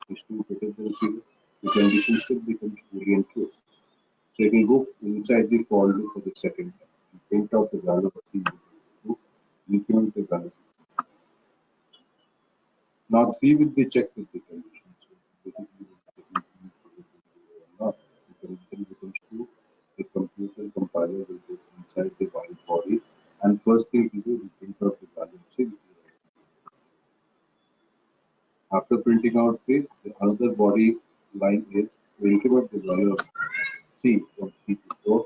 This 2 greater than 0. The condition still becomes Boolean true. So it will go inside the for loop for the second time and print out the value of C equal to 2, increment the value. Now 3 will be checked with the condition. So basically not. The condition becomes 2. The computer compiler will go inside the while body and first thing it will do is print out the value of C. After printing out C, the another body line is to increment the value of C from 3 to 4.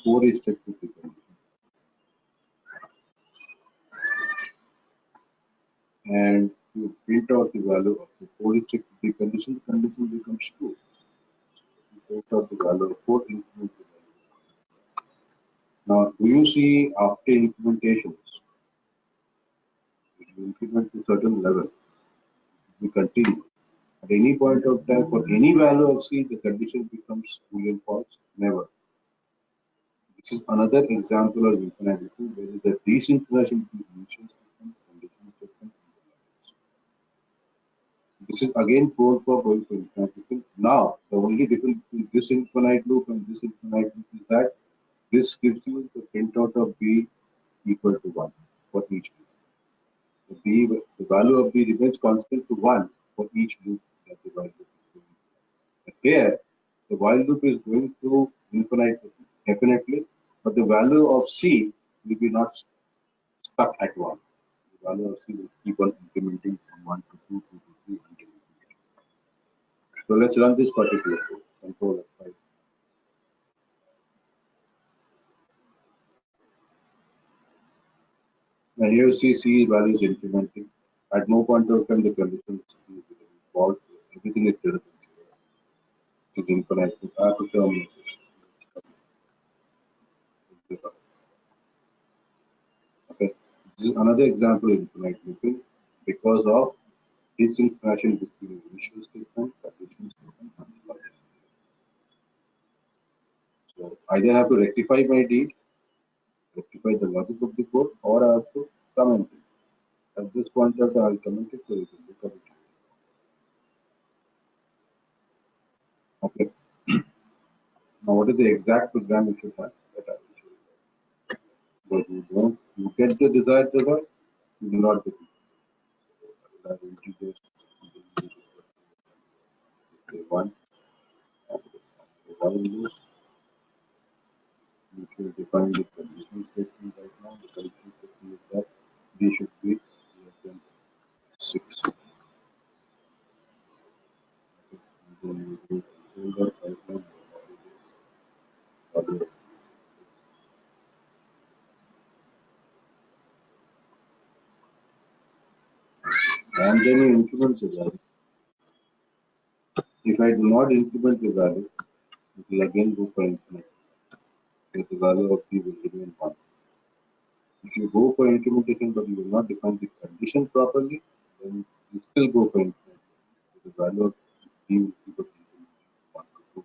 4 is checked with the condition. And you print out the value of the 4 is checked with the condition becomes true. print out the value of 4, increment the value. Now, do you see after implementations, if you implement to certain level, we continue. At any point of time, for any value of C, the condition becomes Boolean false? Never. This is another example of infinite loop where the desynchronization between initial statement, conditional statement, and the values. This is again code for going to infinite loop. Now, the only difference between this infinite loop and this infinite loop is that this gives you the printout of B equal to 1 for each loop. The value of B remains constant to 1 for each loop that the while loop is going through. But here, the while loop is going through infinite definitely, but the value of C will be not stuck at 1. The value of C will keep on incrementing from 1 to 2, 2 to 3 until infinity. So let's run this particular code. Control F5. Now here you see C value is incrementing. At no point of time the condition is false. Everything is greater than 0. It's infinite. I have to terminate it. Okay. This is another example of infinite looping because of desynchronization between initial statement, conditional statement, and the logic. So either I have to rectify my deed, rectify the logic of the code, or I have to comment it. At this point of time, I'll comment it so you can look at it. Okay. Now, what is the exact program you should have? That I will show you. But you get the desired result, you do not get it. I will introduce one. One loop. You should define the conditional statement right now. The conditional statement is that B should be less than 6. Then you control that pipeline. And then you increment the value. If I do not increment the value, it will again go for infinite. Because the value of B will remain 1. If you go for implementation but you will not define the condition properly, then you still go for infinite. The value of B will keep on incrementing 1 to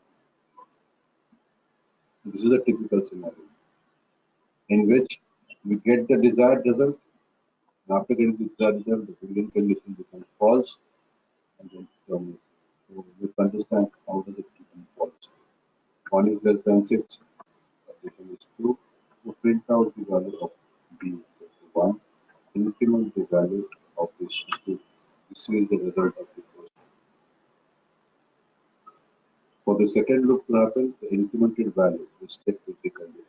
2. This is a typical scenario in which we get the desired result. And after getting the desired result, the Boolean condition becomes false and then terminates. So let's understand how does it become false. 1 is less than 6. Condition is 2. To print out the value of B equal to 1, increment the value of this 2. This is the result of the first. For the second loop to happen, the incremented value is checked with the condition.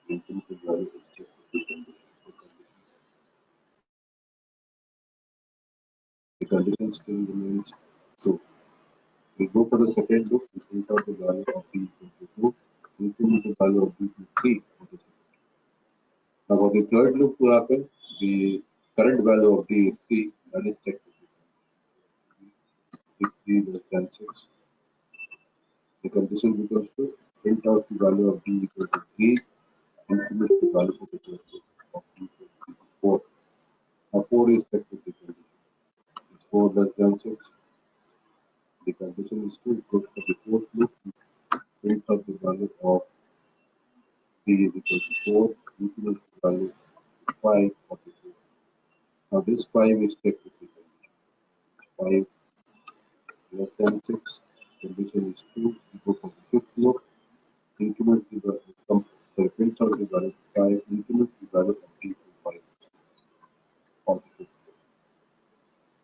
The incremented value is checked with the condition. The condition still remains true. We go for the second loop, we print out the value of B equal to 2, increment the value of B to 3 for the second. Now for the third loop to happen, the current value of D is 3, that is checked with the condition. If 3 less than 6, the condition becomes to print out the value of D equal to 3, increment the value for the third loop of D equal to 4. Now 4 is checked with the condition. It's 4 less than 6. The condition is still good for the fourth loop. Print out the value of D is equal to 4, increment the value 5 for the fourth. Now this 5 is checked with the condition. 5 less than 6. Condition is 2. We go for the fifth loop. Increment the value. So print out the value 5. Increment the value of D to 5 for the fifth loop.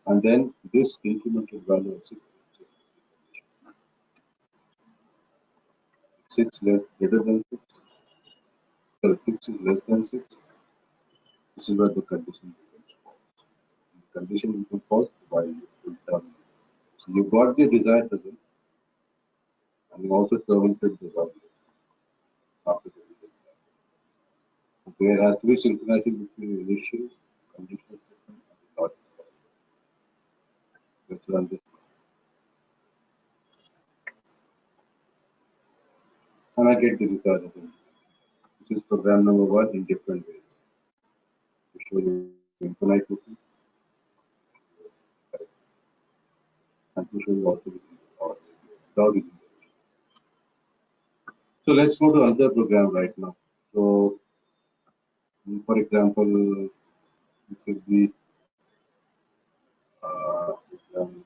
And then this incremented value of 6 is checked with the condition. 6 less greater than 6. So 6 is less than 6. This is where the condition becomes false. The condition becomes false while you will terminate. So you got the desired result and you also terminated the value after the result. There has to be synchronization between the initial, conditional statement and the logic. Let's run this. and I get the result. This is program number 1 in different ways. To show you infinite looping and to show you also without using. So let's go to another program right now. So for example, this is the program.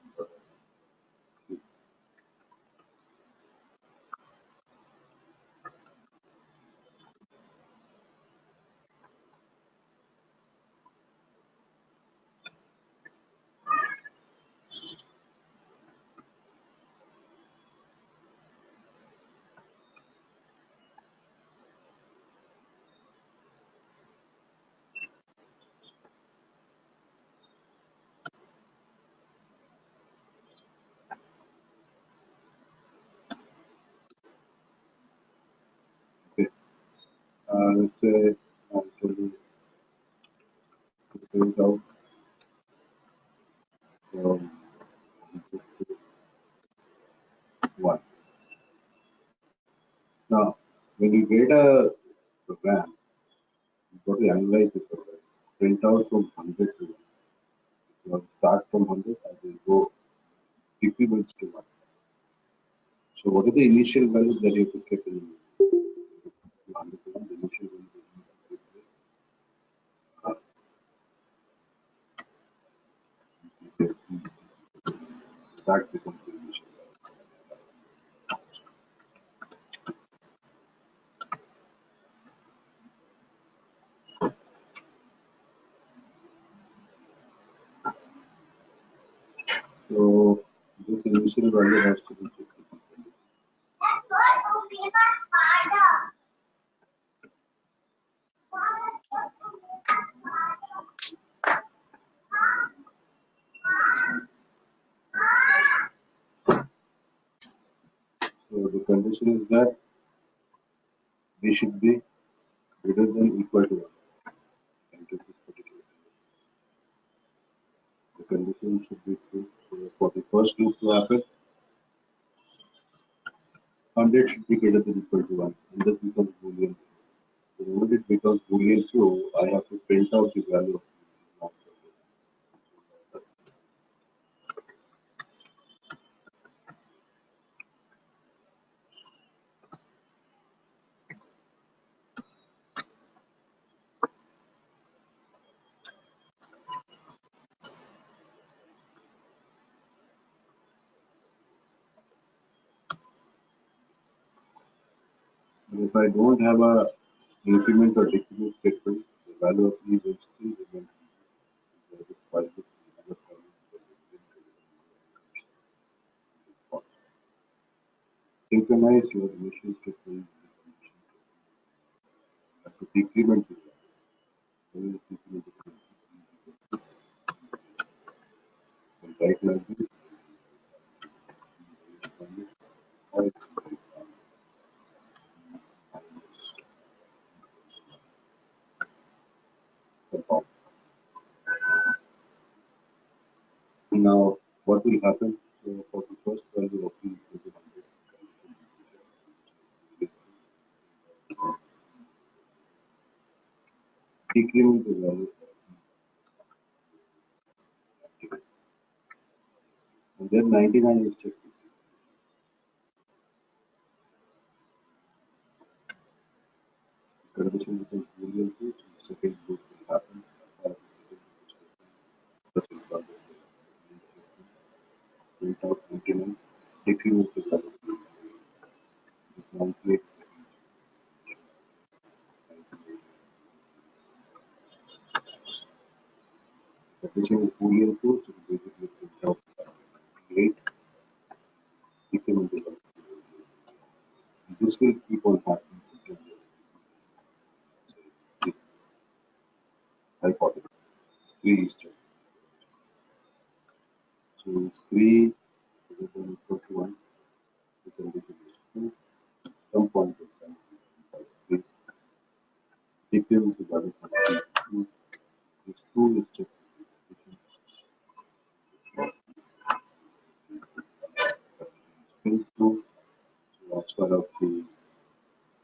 Okay. Let's say I'll tell you to print out from 1. Now, when you get a program, you've got to analyze the program. Print out from 100 to 1. You have to start from 100 and then go decrements to 1. So what are the initial values that you have to keep in 100 to 1? The initial values that becomes the initial value. So this initial value has to be kept. So the condition is that they should be greater than equal to 1. Into this particular the condition should be true. So for the first loop to happen, 100 should be greater than equal to 1. And this becomes Boolean. The moment it becomes Boolean true, I have to print out the value of the non. And if I don't have a increment or decrement statement, the value of E will still remain. Synchronize your initial statement to decrement the value. And right like this, now what will happen? So for the first value of E equal to 100, decrement the value and then 99 is checked. Condition becomes Boolean true, so the second loop will happen. Print out 99, decrement the value. Calculate condition is Boolean true, so basically print out 98, decrement the value. This will keep on happening until the hypothesis 3 is checked. So 3 greater than equal to 1, the condition is 2, some point in time, 3, decrement the value from 3 to 2, this 2 is checked. Still 2, so as far as the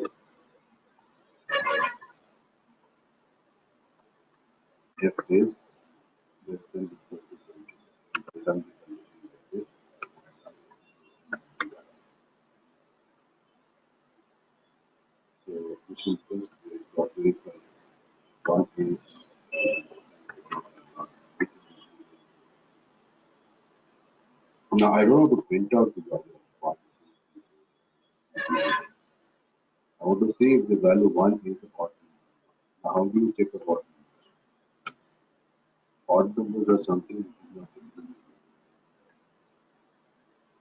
5. F is less than equal to 70. We run the condition like this. So which means we got very one is now I don't have to print out the value of 1. I want to see if the value 1 is a odd number. Now how do you check a odd number? Odd numbers are something which is not implemented.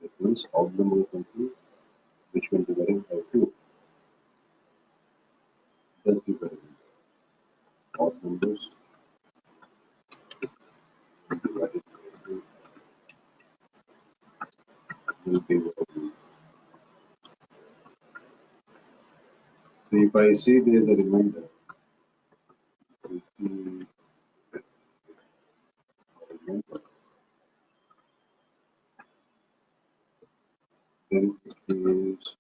That means odd number is something which when divided by 2 does divide by odd numbers when divided by 2 will divide by. So if I say there is a remainder, we see a remainder, then it is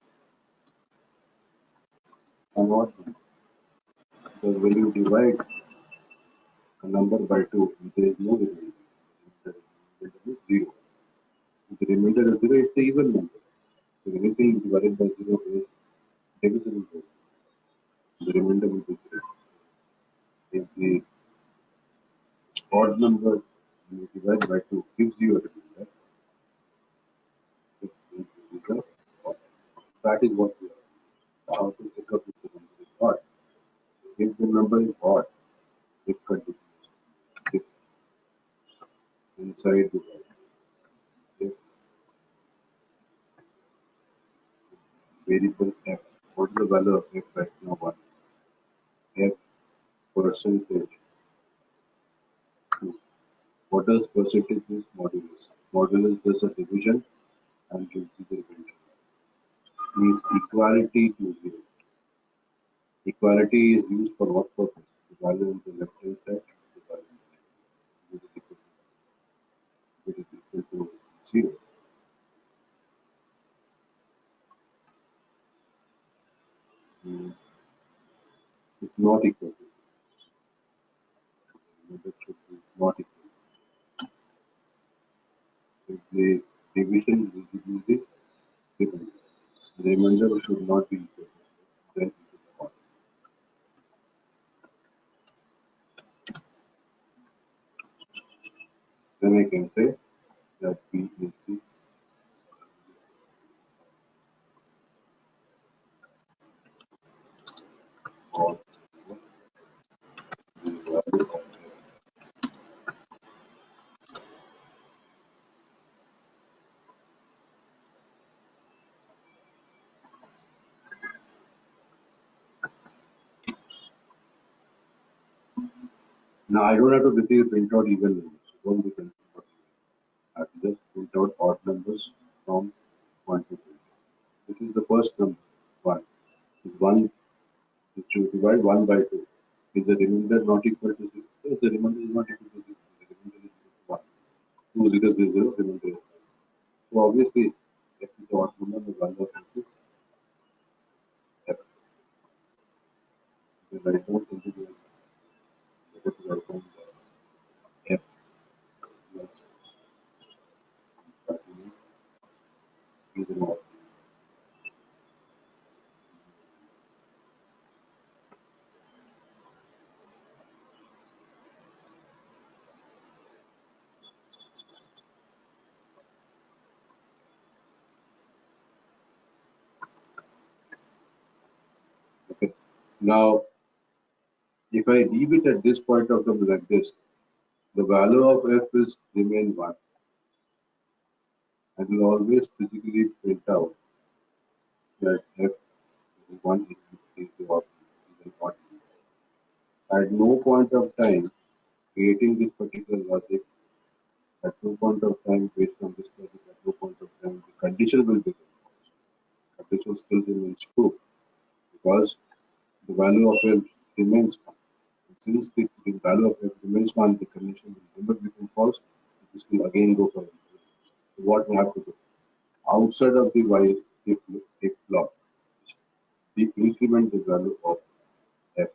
an odd number. Because when you divide a number by 2, there is no remainder. The remainder is 0. If the remainder is 0, it's an even number. So anything divided by 0 is divisible by 0. The remainder will be 0. If the odd number when you divide by 2 gives you a remainder, it will be the odd. That is what we are. How to pick up if the number is odd. If the number is odd, it continues. If inside the value, if variable f, what is the value of f right now? 1. F percentage 2. What does percentage means? Modulus. Modulus does a division and gives you the remainder. Means equality to 0. Equality is used for what purpose? The value on the left hand side, the value on the right. it is equal to 0. Mm, it's not equal to. Remainder should be not equal. If the division reduces remainder, the remainder should not be equal to. Then it is not. Then I can say that P is the or the value of now I don't have to basically print out even numbers. So don't be confused about even. I have to just print out odd numbers from 1 to 20. This is the first number, 1. Is 1 is to divide 1 by 2. Is the remainder not equal to 0? Yes, the remainder is not equal to 0. The remainder is equal to 1. 2 0 0 0, remainder is 1. So obviously, f is the odd number, the value of f is f. The right down into the let us write down the f plus continue is an odd. Okay. Now, if I leave it at this point of time like this, the value of f is remain 1 and will always physically print out that f is 1 is the odd is an odd number. At no point of time creating this particular logic, at no point of time based on this logic, at no point of time the condition will be false. Condition still remains true because the value of f remains 1. Since the value of f remains 1, the condition will never become false. This will again go for infinity. So what we have to do? Outside of the while if block, we increment the value of f.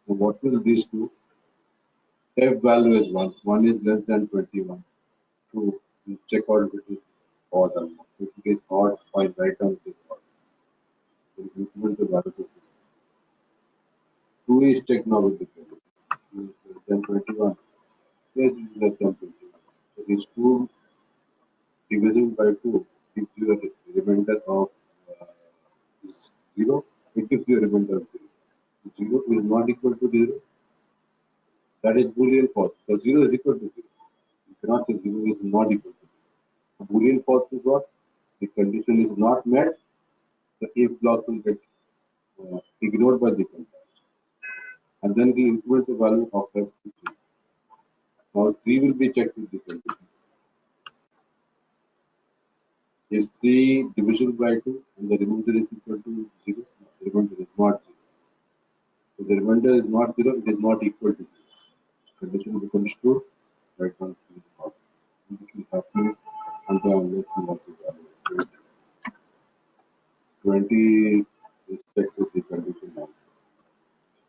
So what will this do? F value is 1. 1 is less than 21. 2. You check out if it is odd or not. If it is odd, fine, write down it is odd. So increment the value to 2. 2 is checked now with the value. 2 is less than 21. Yes, it is less than 21. So this 2 division by 2 gives you a remainder of uh, is 0. It gives you a remainder of 0. 0 is not equal to 0. That is Boolean false. So 0 is equal to 0. You cannot say 0 is not equal to 0. So Boolean false is what? The condition is not met. The if block will get ignored by the compiler. And then we increment the value of f to 3. Now 3 will be checked with the condition. Is 3 divisible by 2 and the remainder is equal to 0? No, the remainder is not 0. So the remainder is not 0, it is not equal to 0. Condition becomes true, right now it is not. And this will happen until unless you want to value 20 is checked with the condition now.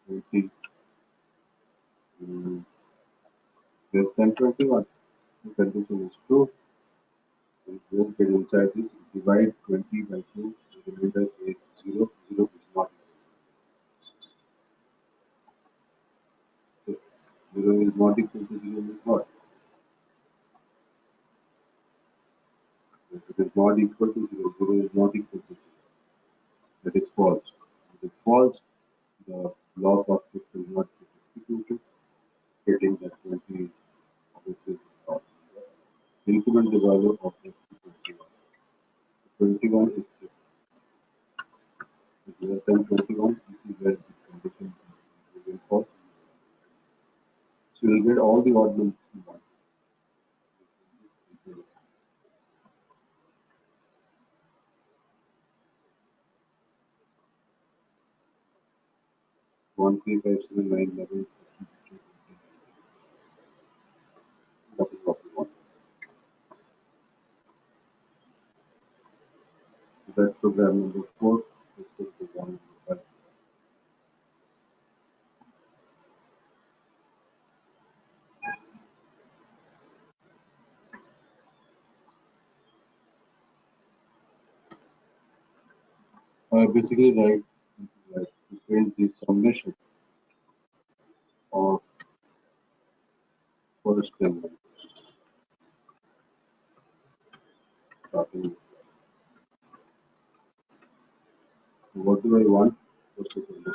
20 less than 21. The condition is true. And just get inside this, divide 20 by 2, the remainder is 0. 0 is not equal. So 0 is not equal to 0 is what? If it is not equal to 0, 0 is not equal to 0. That is false. If it is false, the block of it will not get executed, getting that 20 obviously is not. Increment the value of x to 21. 21 is less than 21. This is where the condition will false. So you will get all the odd numbers you want. 1, 3, 5, 7, 9, 11, 13, 14, 15. That's program number 4. Let's go to program number 5. Basically, like to print the summation of first 10 numbers. Starting with what do I want? First of all,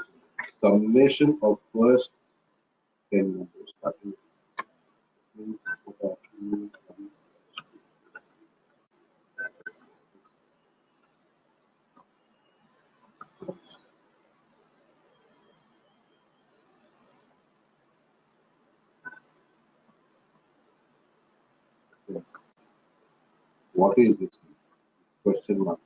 summation of first 10 numbers. Starting with what is this? Question mark.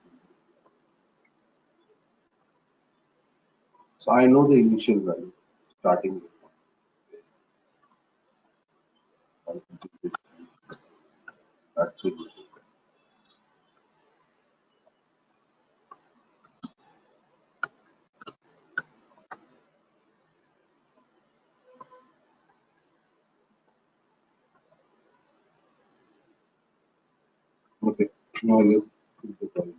So I know the initial value starting with one. That's it. Okay. Now let's put the value.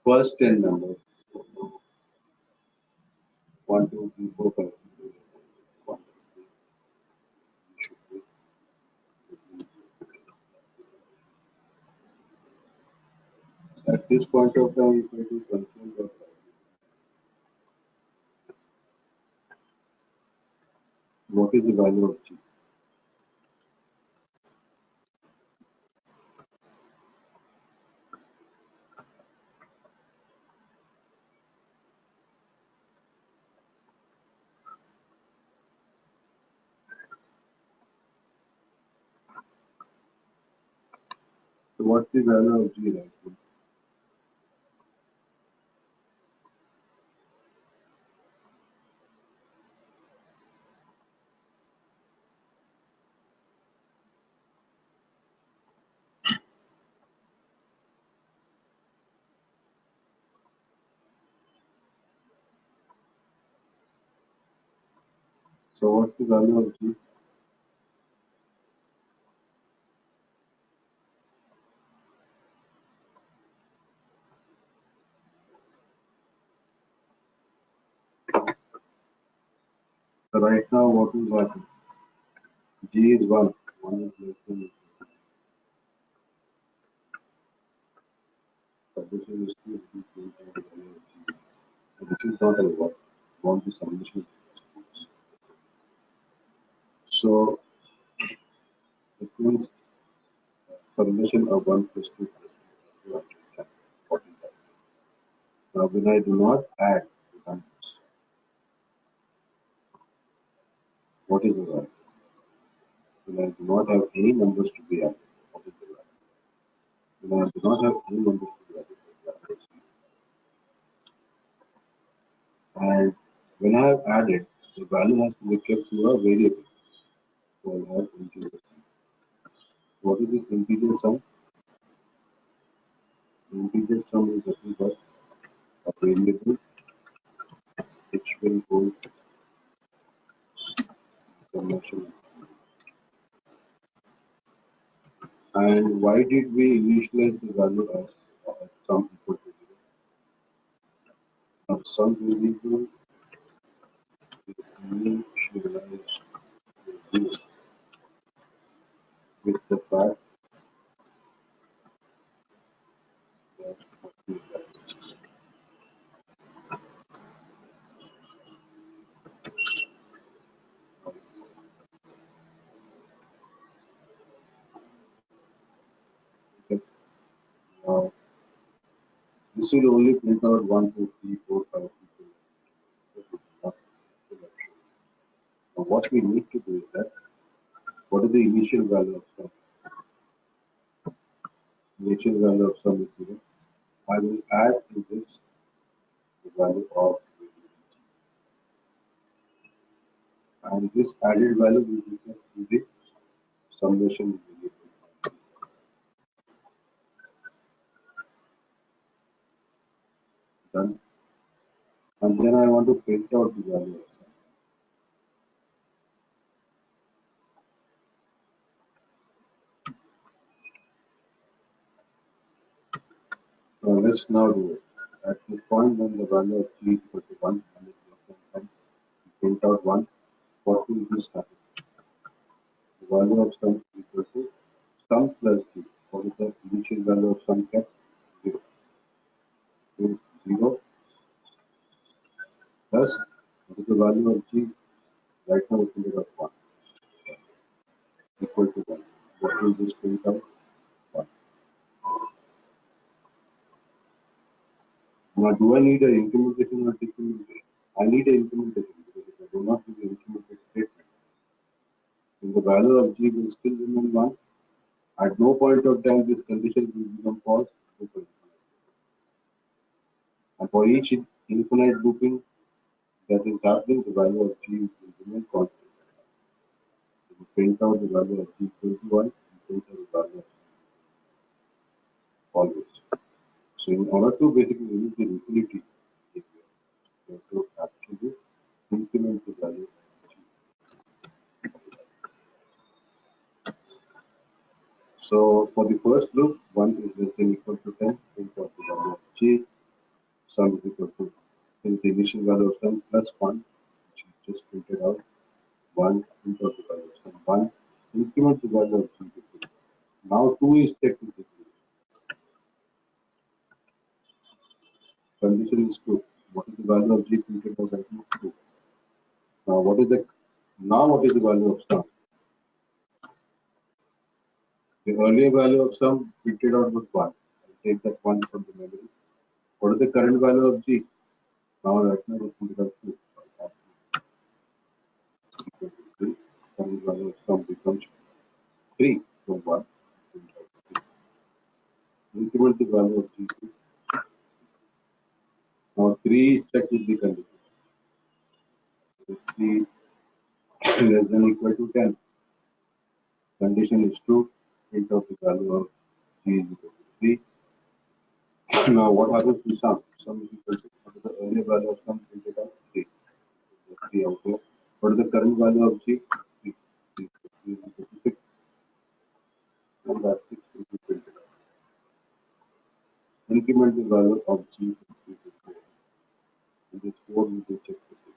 First 10 numbers. 1, 2, 3, 4, 5. 1, 2, 3. At this point of time, if I do control the what is the value of G? So what's the value of G right now? So what's the value of G? So right now what is happening? G is 1. 1 is less than. So this is still the value of G. So this is not a what. Want the summation. So it means summation of 1 plus 2 plus 3 plus 2 up to 45. Now when I do not add the numbers, what is the value? When I do not have any numbers to be added, what is the value? When I do not have any numbers to be added, what is the value? And when I have added, the value has to be kept to a variable. So I have integer sum. What is this integer sum? Integer sum is nothing but a variable which will hold summation. And why did we initialize the value as sum equal to 0? Now sum variable is initialized to 0 with the fact that okay, now this will only print out 1, 2, 3, 4, 5 people. Now what we need to do is that what is the initial value of sum? Initial value of sum is 0. I will add to this the value of and this added value will be kept in the summation variable. Done. And then I want to print out the value of sum. Now let's now do it. At the point when the value of g is equal to 1 and is less than 10, we print out 1. What will this happen? The value of sum is equal to sum plus g. What is the initial value of sum kept? 0. So 0 plus what is the value of g? Right now we printed out 1 equal to 1. What will this print out? 1. Now do I need an implementation or decrementation? I need an implementation because if I do not do the implemented statement, then the value of g will still remain 1. At no point of time this condition will become false. And for each infinite looping that is happening, the value of g will remain constant. So we print out the value of g equal to 1 and print out the value of always. So in order to basically use the utility, we have to actually increment the value of g. So for the first loop, 1 is less than equal to 10, print out the value of g. Sum is equal to the initial value of sum plus 1, which is just printed out. 1 print out the value of sum 1, increment the value of g. Now 2 is technically condition is 2. What is the value of g printed out right now? 2. Now what is the value of sum? The earlier value of sum printed out was 1. I'll take that 1 from the memory. What is the current value of g? Now right now we printed out 2. Equal to 3. Current value of sum becomes 3 from 1. Increment the value of g. Now 3 is checked with the condition. 3 less than equal to 10. Condition is true. Print out the value of g is equal to 3. Now what happens to sum? Sum is equal to what is the earlier value of sum printed out? 3. 3 out here. What is the current value of g? 3. 3 is equal to 6. And that 6 will be printed out. Increment the value of g from 3 to 4. And this 4 will be checked with it.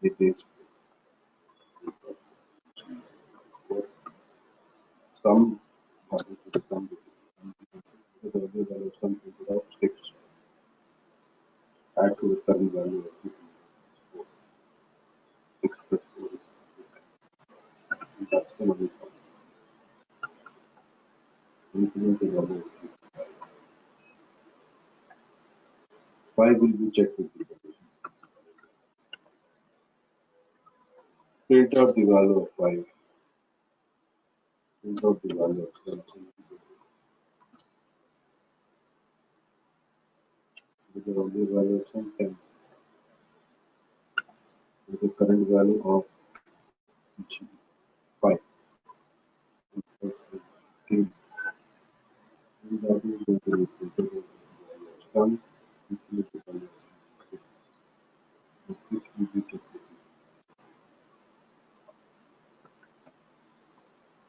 It is sum happens to the sum because the earlier value of sum printed out 6. Add to the current value of 4. 6 plus 4 is 8. And that's the value of increment the value of 5 will be checked with the condition. Print out the value of 5. Print out the value of 7. With the earlier value of some 10. With the current value of g 5. And that is going to be printed out the value of sum. Increment the value of 6. And 6 will be checked with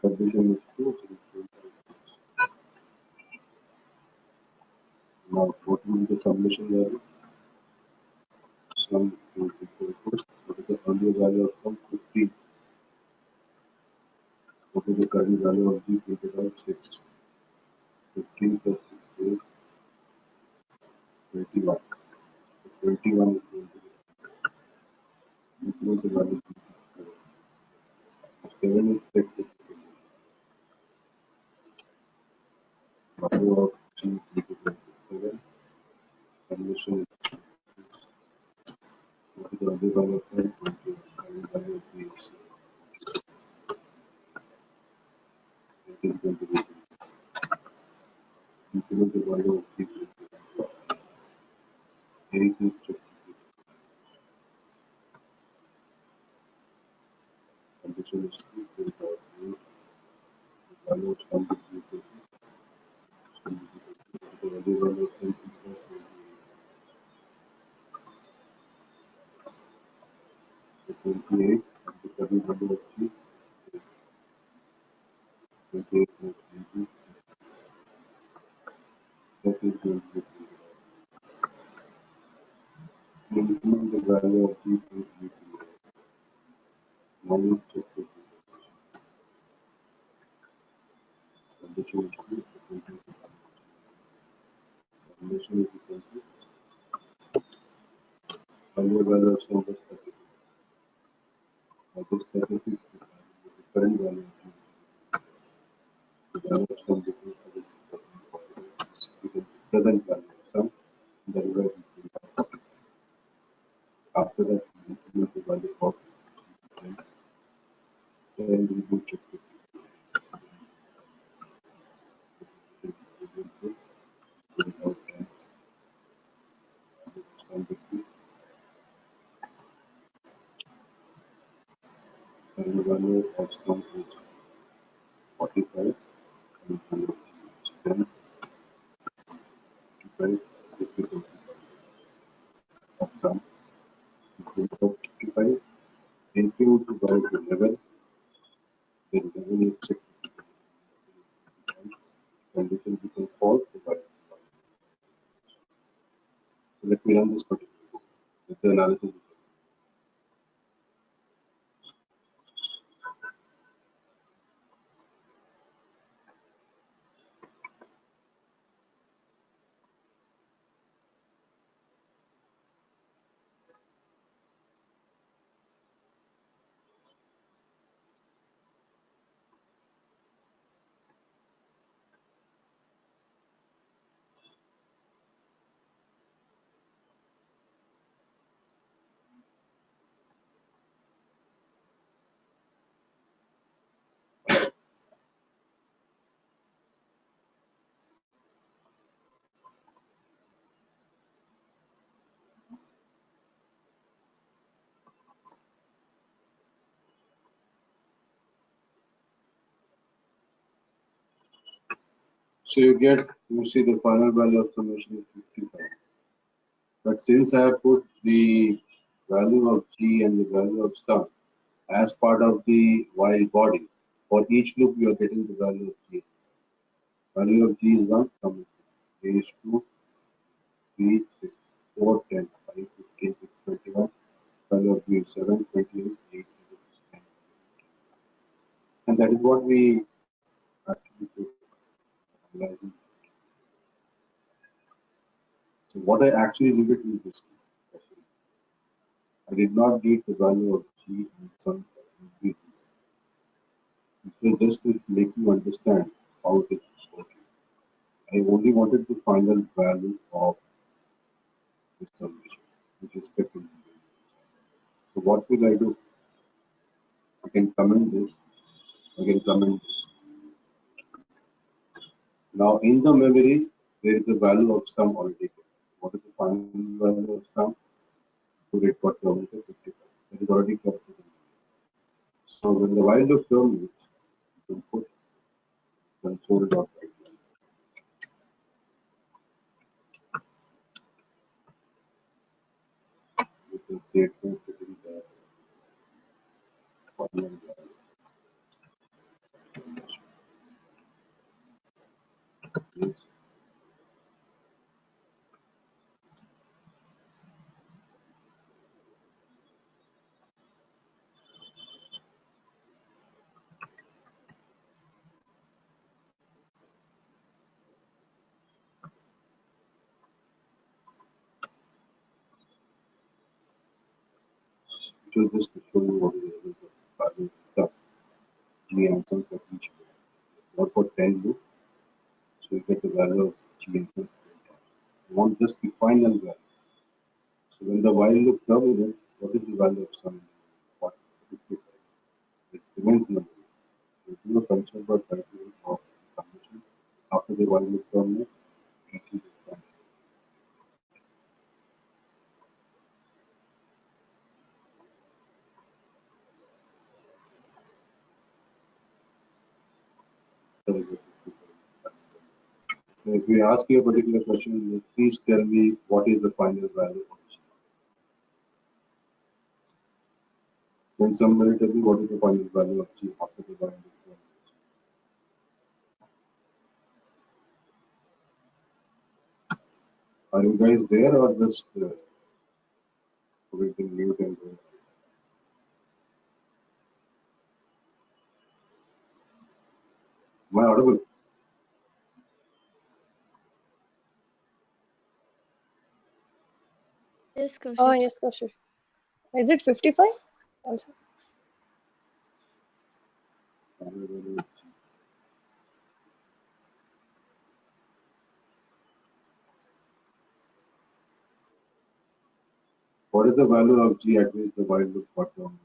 the condition is true, so we print out 6. Now what will be the summation value? Sum will be equal to what is the earlier value of sum? 15. What is the current value of g printed out? 6. 15 plus 6 is 21. So 21 is going to be include the value of 7 is checked with the value of g is equal to 7. Condition is what is the earlier value of 10? 20. Current value of g is it is going to be include the value of g is equal to 8 condition is true, then the value of sum is equal to the value of sum is equal to 28, and the current value of g is 28 plus 20. That is going to be increment the value of g to 3. Now we check the condition is true, condition is equal to value of sum is 32. That is 36, the current value of g. The value of sum is equal to present value of sum divided by 40. After that, we increment the value of and we do check it. Without sum between and the value of sum is 45 and value of g is 10, 55 is equal to of sum equal to 55 into by 11, then 11 is checked. Condition becomes false, so by so let me run this particular code. Let the analysis. So you see the final value of summation is 55. But since I have put the value of g and the value of sum as part of the while body, for each loop you are getting the value of g. Value of g is 1, sum is 2, a is 2, 3, 6, 4, 10, 5, 15, 6, 21. Value of g is 7, 28, 8, 10. And that is what we actually put analyzing. So what I actually leave it in this way. I did not need the value of g and sum for everything. So just to make you understand how it is working. I only wanted the final value of this summation, which is 15. So what will I do? I can comment this, I can comment this. Now in the memory, there is a value of sum already there. What is the final value of sum? So it got terminated 55. That is already kept in the memory. So when the while loop terminates, you can put console.write. With the statement within the final value. Yes. So just to show you what is the value of sum, g and sum for each loop. What for 10 loop, so you get the value of g and sum for 10 times. You want just the final value. So when the while loop terminates, what is the value of sum? What 55. It remains in the memory. So do a console.write of summation after the while loop terminates, it is done. is a 55. So if we ask you a particular question, please tell me what is the final value of G. Can somebody tell me what is the final value of G after the y and x? Are you guys there or just waiting mute and going? Am I audible? Yes, Oh, Kaushik. yes, Kaushik. Is it 55 also? Final value of G. What is the value of G at which the while loop got down?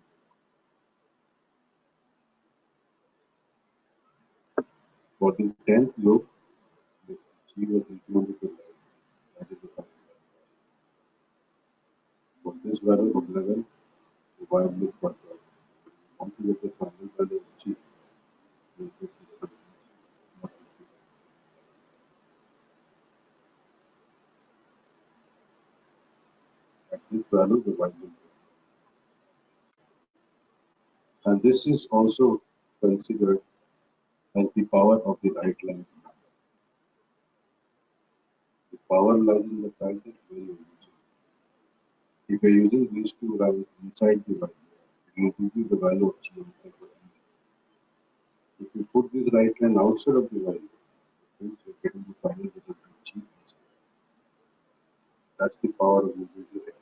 For the 10th loop, the G was included to 11. That is the final value. For this value of 11, the while loop got down. Want to get the final value of G? We take this value, not 50. At this value, the while loop. And this is also considered as the power of the right line. The power lies in the fact that we are using. If you're using these two values inside the value, it will give you the value of G inside the value. If you put this right line outside of the value, it means you're getting the final result of G inside. That's the power of using the right line.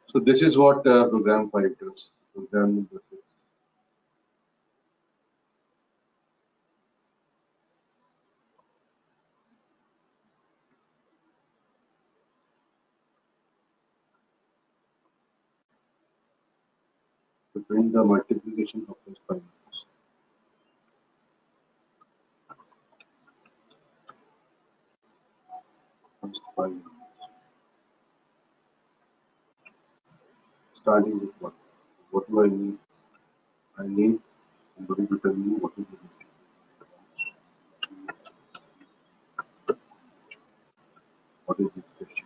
So this is what program 5 does. Program number 6. To print the multiplication of those 5 numbers. First 5 numbers. Starting with what? What do I need? I need somebody to tell me what is the multiplication. What is this question?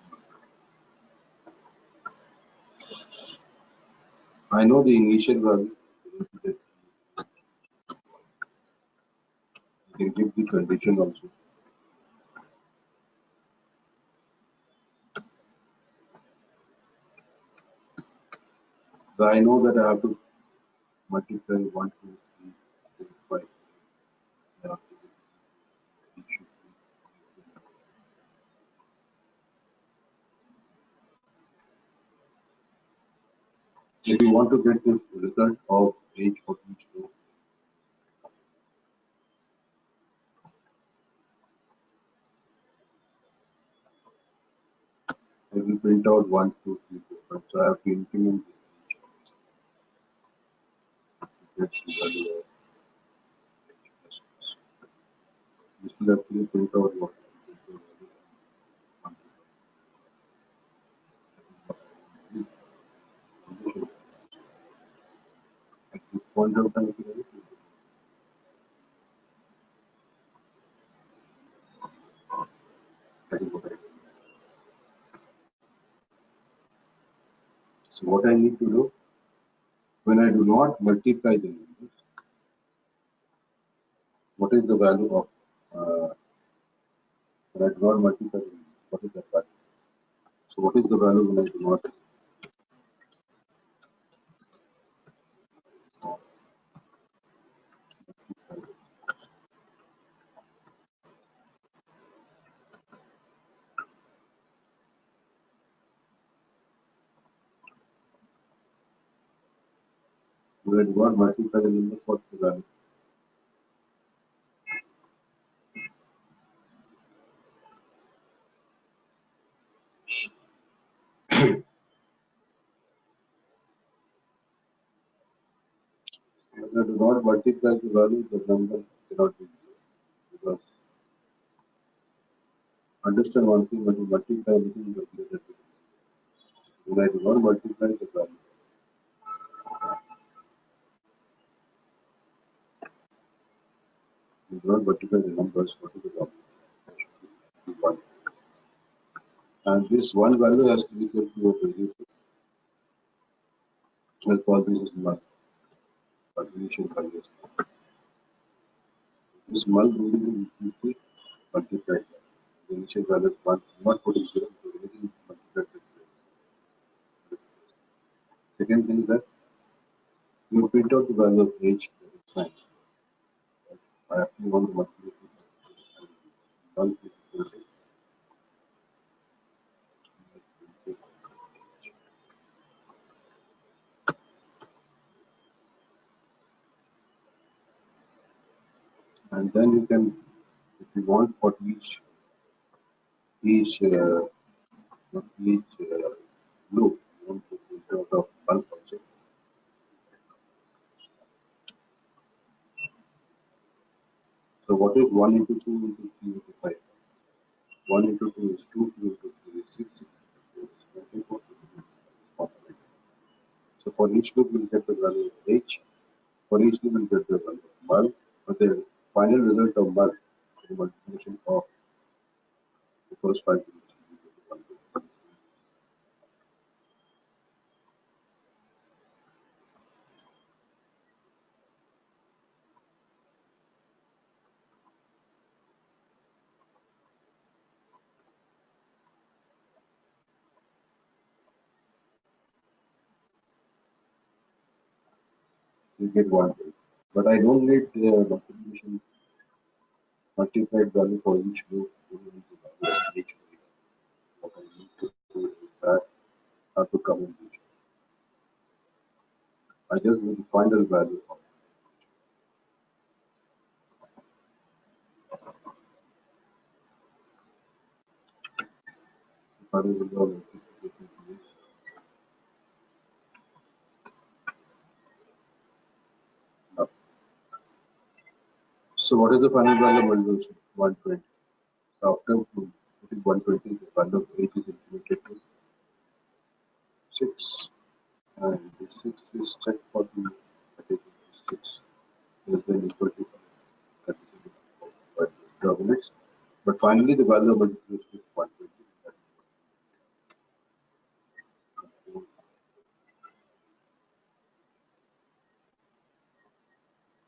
I know the initial value. I can give the condition also. So I know that I have to multiply 1, 2, 3, 4, 5. I have to do it should be. If you want to get the result of age for each row, I will print out 1, 2, 3, 4, 5. So I have to increment this to get the value of age plus plus. This will actually print out what? Print out value of 1, 2, 3. At this point of time, if you have it, that is what I do. So what I need to do, when I do not multiply the numbers, what is the value of, when I do not multiply the numbers, what is that value? So what is the value when I do not when I do not multiply the numbers, what's the value? When I do not multiply the value, the number cannot be zero. Because understand one thing, when you multiply anything, you replace it with zero. When I do not multiply the value, do not multiply the numbers, what is the value? That should be 1. And this one value has to be kept to a value. I'll call this as null, or initial value. This null will be infinitely multiplied. The initial value is 1, not putting 0, because anything multiplied with 0. Second thing is that you print out the value of h, that is fine. I actually want to multiply it with null is equal to and then you can, if you want for each loop, you want to print out of bulk also. So what is 1 into 2 into 3 into 5? 1 into 2 is 2, 2 into 3 is 6, 6 into 4 is 24, 24 is 48. So for each loop we'll get the value of h, for each loop we'll get the value of mul, but the final result of mul, the multiplication of the first 5 digits, will be 1. You get 1. But I don't need the multiplication multiplied value for each loop. You need the value of h. What I need to do is that have to come in each. I just need the final value of the final value of multiplication is. Now, so what is the final value of multiplication? 120. So after putting 120, the value of h is incremented to 6. And the 6 is checked for the that is 6 less than equal to 5. That is 12 minutes. But finally, the value of multiplication is 120.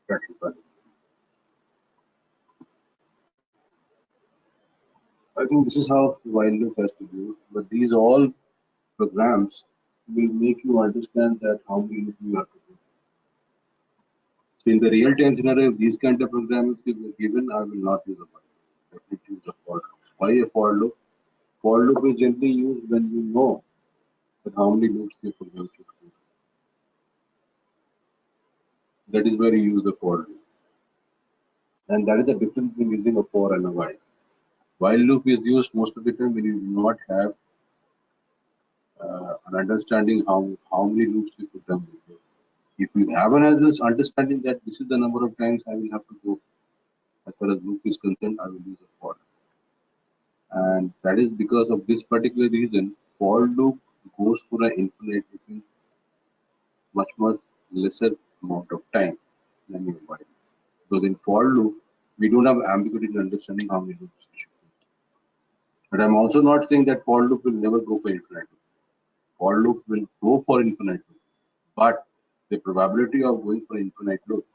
That's the value. I think this is how while loop has to be used. But these all programs will make you understand that how many loop you have to do. So in the real time scenario, if these kind of programs were given, I will not use a while loop. I will use a for loop. Why a for loop? For loop is generally used when you know that how many loops the program should do. That is where you use the for loop. And that is the difference between using a for and a while. While loop is used most of the time when you do not have an understanding how many loops you could have before. If you have an understanding that this is the number of times I will have to go as far as loop is concerned, I will use a for. And that is because of this particular reason, for loop goes for an infinite within much lesser amount of time than your while. Because in for loop, we don't have ambiguity in understanding how many loops we should do. But I'm also not saying that for loop will never go for infinite loop. For loop will go for infinite loop, but the probability of going for infinite loop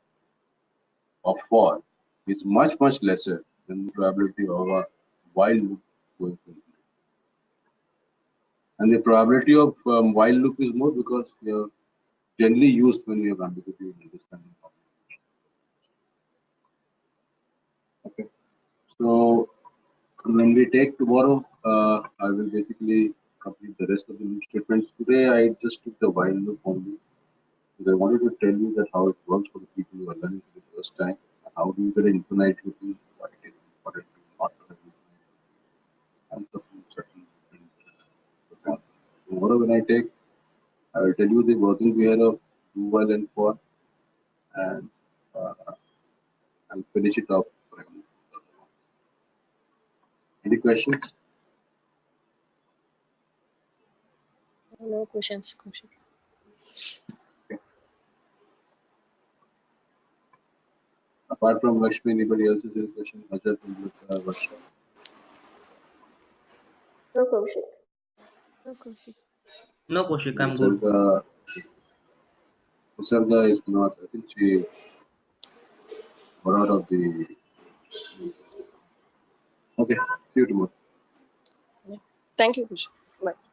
of for is much lesser than the probability of a while loop going for infinite. And the probability of while loop is more because they are generally used when you have ambiguity in understanding. Okay, so when we take tomorrow, I will basically complete the rest of the loop statements. Today, I just took the while loop only because I wanted to tell you that how it works for the people who are learning for the first time. How do you get an infinite looping? Why it is important to not have infinite looping, and certain different programs. Tomorrow, when I take, I will tell you the working behavior of do while and for, and uh, I'll finish it off. Any questions? No questions, Kaushik. Apart from Lakshmi, anybody else has any question? Ajay, Varsha. No, Kaushik. No, Kaushik. No, Kaushik, I'm good. Nisarga is not. I think she got out of the. Okay. See you tomorrow. Thank you, Kaushik. Bye.